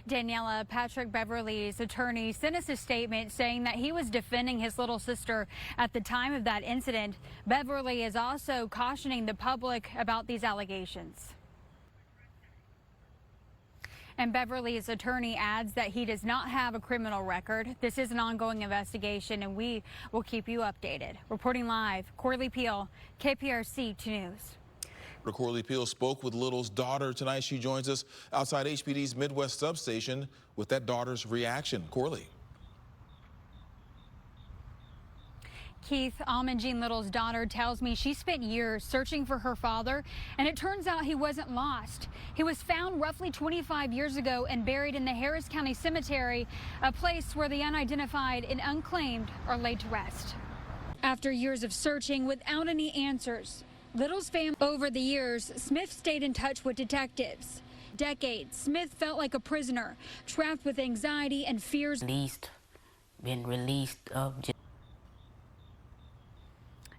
Daniela, Patrick Beverly's attorney sent us a statement saying that he was defending his little sister at the time of that incident. Beverly is also cautioning the public about these allegations. And Beverly's attorney adds that he does not have a criminal record. This is an ongoing investigation, and we will keep you updated. Reporting live, Corley Peel, KPRC 2 News. Corley Peel spoke with Little's daughter tonight. She joins us outside HPD's Midwest substation with that daughter's reaction. Corley. Keith, Jean Little's daughter, tells me she spent years searching for her father, and it turns out he wasn't lost. He was found roughly 25 years ago and buried in the Harris County Cemetery, a place where the unidentified and unclaimed are laid to rest. After years of searching without any answers, Little's family, over the years, Smith stayed in touch with detectives. Decades, Smith felt like a prisoner, trapped with anxiety and fears. Been released of.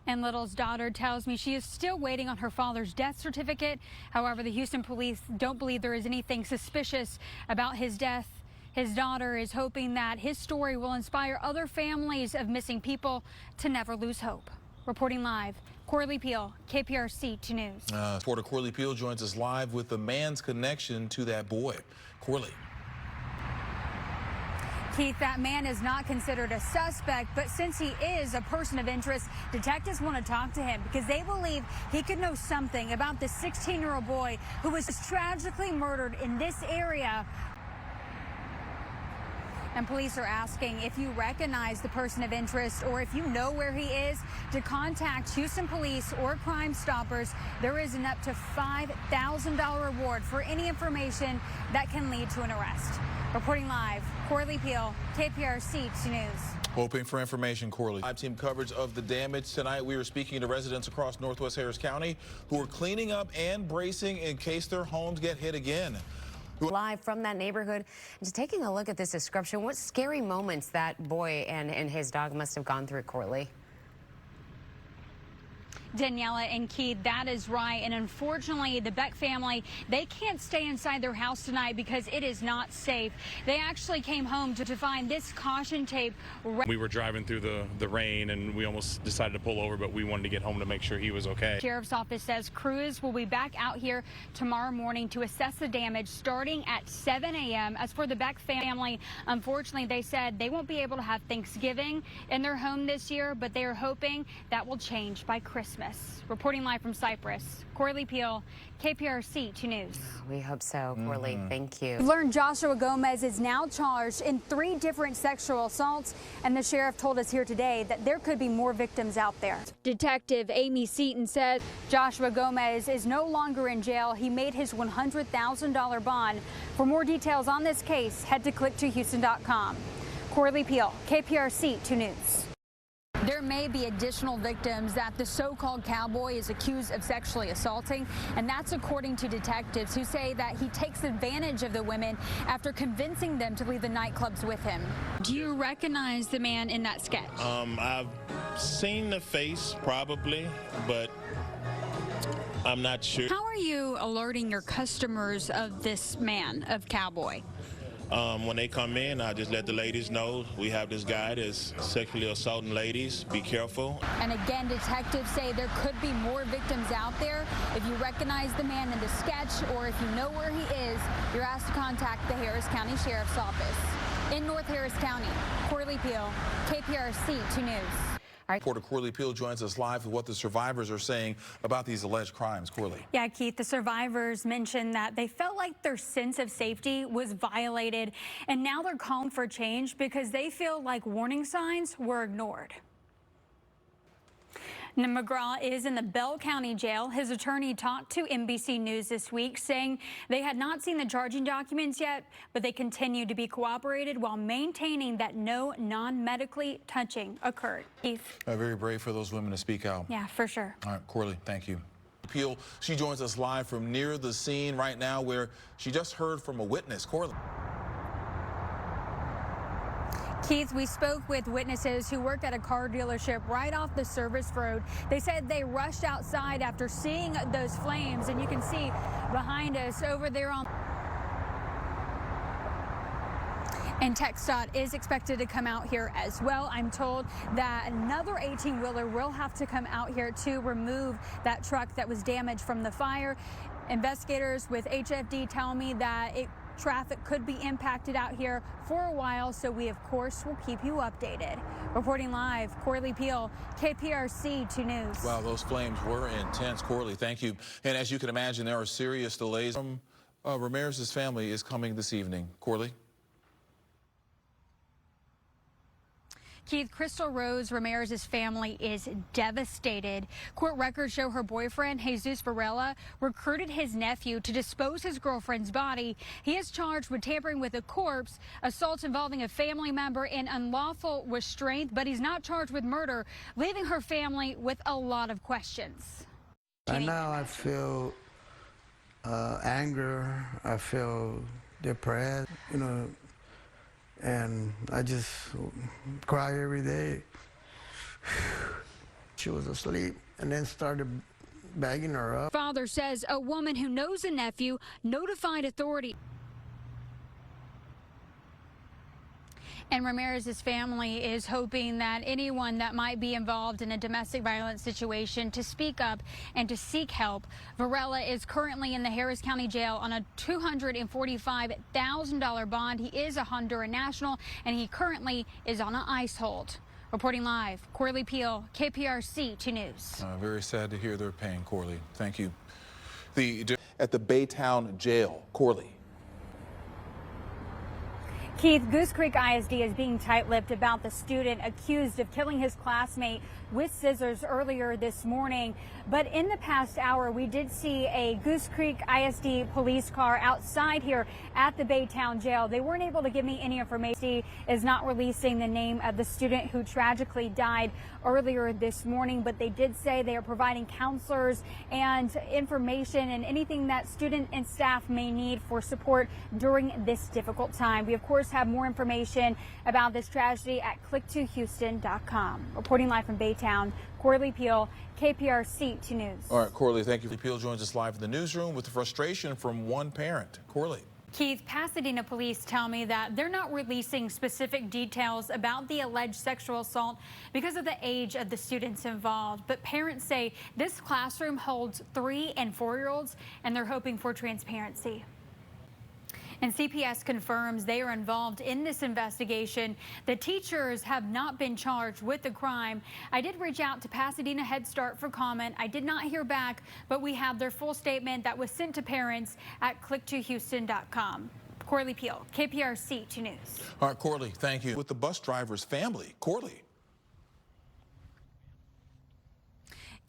And Little's daughter tells me she is still waiting on her father's death certificate. However, the Houston police don't believe there is anything suspicious about his death. His daughter is hoping that his story will inspire other families of missing people to never lose hope. Reporting live, Corley Peel, KPRC 2 News. Reporter Corley Peel joins us live with the man's connection to that boy. Corley. Keith, that man is not considered a suspect, but since he is a person of interest, detectives want to talk to him because they believe he could know something about this 16-year-old boy who was tragically murdered in this area. And police are asking if you recognize the person of interest or if you know where he is to contact Houston Police or Crime Stoppers. There is an up to $5,000 reward for any information that can lead to an arrest. Reporting live, Corley Peel, KPRC 2 News. Hoping for information, Corley. Live team coverage of the damage tonight. We are speaking to residents across Northwest Harris County who are cleaning up and bracing in case their homes get hit again. Live from that neighborhood, just taking a look at this description. What scary moments that boy and his dog must have gone through, Corley. Daniela and Keith, that is right. And unfortunately, the Beck family, they can't stay inside their house tonight because it is not safe. They actually came home to find this caution tape. We were driving through the rain and we almost decided to pull over, but we wanted to get home to make sure he was okay. Sheriff's Office says crews will be back out here tomorrow morning to assess the damage starting at 7 a.m. As for the Beck family, unfortunately, they said they won't be able to have Thanksgiving in their home this year, but they are hoping that will change by Christmas. Reporting live from Cypress, Corley Peel, KPRC 2 News. We hope so, Corley. Thank you. We've learned Joshua Gomez is now charged in 3 different sexual assaults, and the sheriff told us here today that there could be more victims out there. Detective Amy Seaton said Joshua Gomez is no longer in jail. He made his $100,000 bond. For more details on this case, head to click2houston.com. Corley Peel, KPRC 2 News. there may be additional victims that the so-called cowboy is accused of sexually assaulting, and that's according to detectives who say that he takes advantage of the women after convincing them to leave the nightclubs with him. Do you recognize the man in that sketch? I've seen the face probably, but I'm not sure. How are you alerting your customers of this man, of Cowboy? When they come in, I just let the ladies know we have this guy that's sexually assaulting ladies. Be careful. And again, detectives say there could be more victims out there. If you recognize the man in the sketch or if you know where he is, you're asked to contact the Harris County Sheriff's Office. In North Harris County, Corley Peel, KPRC 2 News. Reporter Corley Peel joins us live with what the survivors are saying about these alleged crimes. Corley. Yeah, Keith, the survivors mentioned that they felt like their sense of safety was violated, and now they're calling for change because they feel like warning signs were ignored. Now, McGraw is in the Bell County Jail. His attorney talked to NBC News this week, saying they had not seen the charging documents yet, but they continue to be cooperated while maintaining that no non-medically touching occurred. Keith. Very brave for those women to speak out. Yeah, for sure. All right, Corley, thank you. Peel, she joins us live from near the scene right now where she just heard from a witness. Corley. Keith, we spoke with witnesses who worked at a car dealership right off the service road. They said they rushed outside after seeing those flames, and you can see behind us over there on. And TxDOT is expected to come out here as well. I'm told that another 18-wheeler will have to come out here to remove that truck that was damaged from the fire. Investigators with HFD tell me that traffic could be impacted out here for a while, so we of course will keep you updated. Reporting live, Corley Peel, KPRC 2 News. Wow, those flames were intense, Corley. Thank you. And as you can imagine, there are serious delays. Ramirez's family is coming this evening. Corley. Keith, Crystal Rose Ramirez's family is devastated. Court records show her boyfriend, Jesus Varela, recruited his nephew to dispose his girlfriend's body. He is charged with tampering with a corpse, assault involving a family member, and unlawful restraint, but he's not charged with murder, leaving her family with a lot of questions. Right now I feel anger, I feel depressed, and I just cry every day. She was asleep and then started bagging her up. Father says a woman who knows the nephew notified authorities. And Ramirez's family is hoping that anyone that might be involved in a domestic violence situation to speak up and to seek help. Varela is currently in the Harris County Jail on a $245,000 bond. He is a Honduran national, and he currently is on an ICE hold. Reporting live, Corley Peel, KPRC 2 News. Very sad to hear their pain, Corley. Thank you. At the Baytown Jail, Corley. Keith, Goose Creek ISD is being tight-lipped about the student accused of killing his classmate with scissors earlier this morning. But in the past hour, we did see a Goose Creek ISD police car outside here at the Baytown Jail. They weren't able to give me any information. Is not releasing the name of the student who tragically died earlier this morning, but they did say they are providing counselors and information and anything that student and staff may need for support during this difficult time. We, of course, have more information about this tragedy at click2houston.com. Reporting live from Baytown, Corley Peel, KPRC 2 News. All right, Corley, thank you. Peel joins us live in the newsroom with the frustration from one parent. Corley. Keith, Pasadena police tell me that they're not releasing specific details about the alleged sexual assault because of the age of the students involved. But parents say this classroom holds 3- and 4-year-olds, and they're hoping for transparency. And CPS confirms they are involved in this investigation. The teachers have not been charged with the crime. I did reach out to Pasadena Head Start for comment. I did not hear back, but we have their full statement that was sent to parents at click2houston.com. Corley Peel, KPRC 2 News. All right, Corley, thank you. With the bus driver's family, Corley.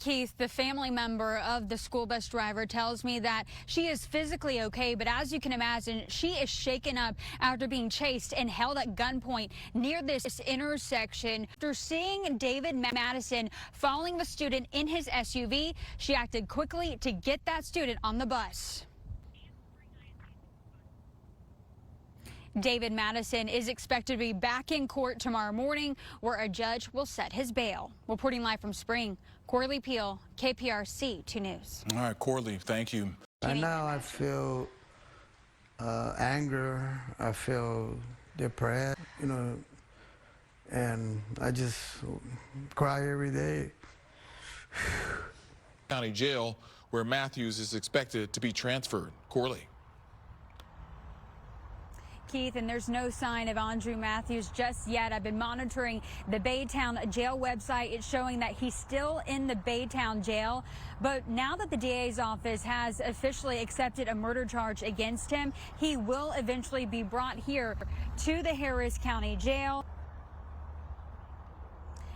Keith, the family member of the school bus driver, tells me that she is physically okay, but as you can imagine, she is shaken up after being chased and held at gunpoint near this intersection. After seeing David Madison following the student in his SUV, she acted quickly to get that student on the bus. David Madison is expected to be back in court tomorrow morning, where a judge will set his bail. Reporting live from Spring, Corley Peel, KPRC 2 News. All right, Corley, thank you. Right now I feel anger, I feel depressed, and I just cry every day. County Jail, where Matthews is expected to be transferred. Corley. Keith, and there's no sign of Andrew Matthews just yet. I've been monitoring the Baytown jail website. It's showing that he's still in the Baytown jail. But now that the DA's office has officially accepted a murder charge against him, he will eventually be brought here to the Harris County Jail.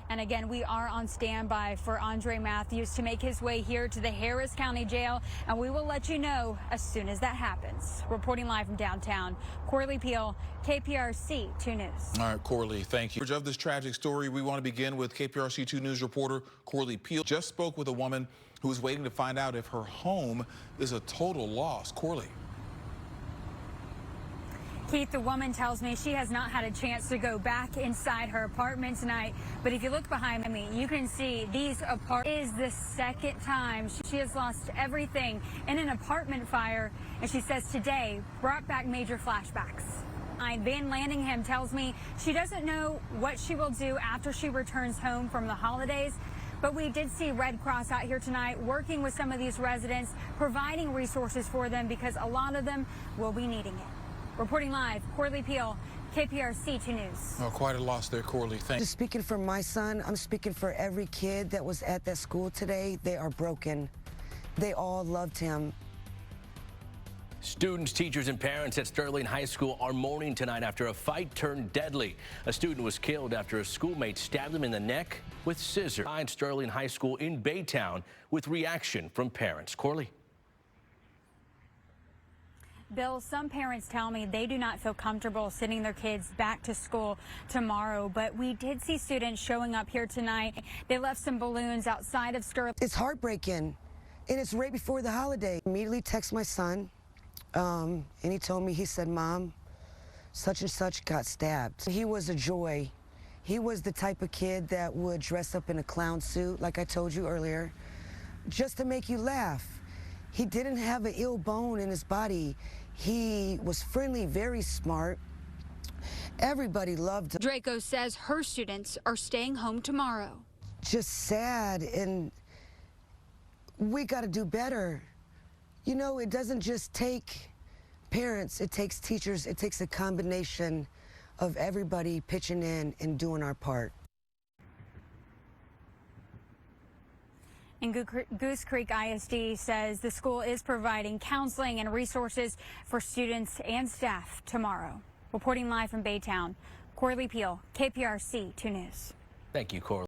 And again, we are on standby for Andre Matthews to make his way here to the Harris County Jail, and we will let you know as soon as that happens. Reporting live from downtown, Corley Peel, KPRC 2 News. All right, Corley, thank you. Of this tragic story, we want to begin with KPRC 2 News reporter Corley Peel. Just spoke with a woman who is waiting to find out if her home is a total loss. Corley. Keith, the woman tells me she has not had a chance to go back inside her apartment tonight. But if you look behind me, you can see these apartments. Is the second time she has lost everything in an apartment fire. And she says today brought back major flashbacks. Van Landingham tells me she doesn't know what she will do after she returns home from the holidays. But we did see Red Cross out here tonight working with some of these residents, providing resources for them because a lot of them will be needing it. Reporting live, Corley Peel, KPRC 2 News. Oh, quite a loss there, Corley. Thanks. Just speaking for my son, I'm speaking for every kid that was at that school today. They are broken. They all loved him. Students, teachers, and parents at Sterling High School are mourning tonight after a fight turned deadly. A student was killed after a schoolmate stabbed him in the neck with scissors. At Sterling High School in Baytown with reaction from parents. Corley. Bill, some parents tell me they do not feel comfortable sending their kids back to school tomorrow, but we did see students showing up here tonight. They left some balloons outside of Sterling. It's heartbreaking, and it's right before the holiday. Immediately text my son, and he told me, he said, Mom, such and such got stabbed. He was a joy. He was the type of kid that would dress up in a clown suit, like I told you earlier, just to make you laugh. He didn't have an ill bone in his body. He was friendly, very smart. Everybody loved him. Draco says her students are staying home tomorrow. Just sad, and we got to do better. You know, it doesn't just take parents, it takes teachers, it takes a combination of everybody pitching in and doing our part. And Goose Creek ISD says the school is providing counseling and resources for students and staff tomorrow. Reporting live from Baytown, Corley Peel, KPRC 2 News. Thank you, Corley.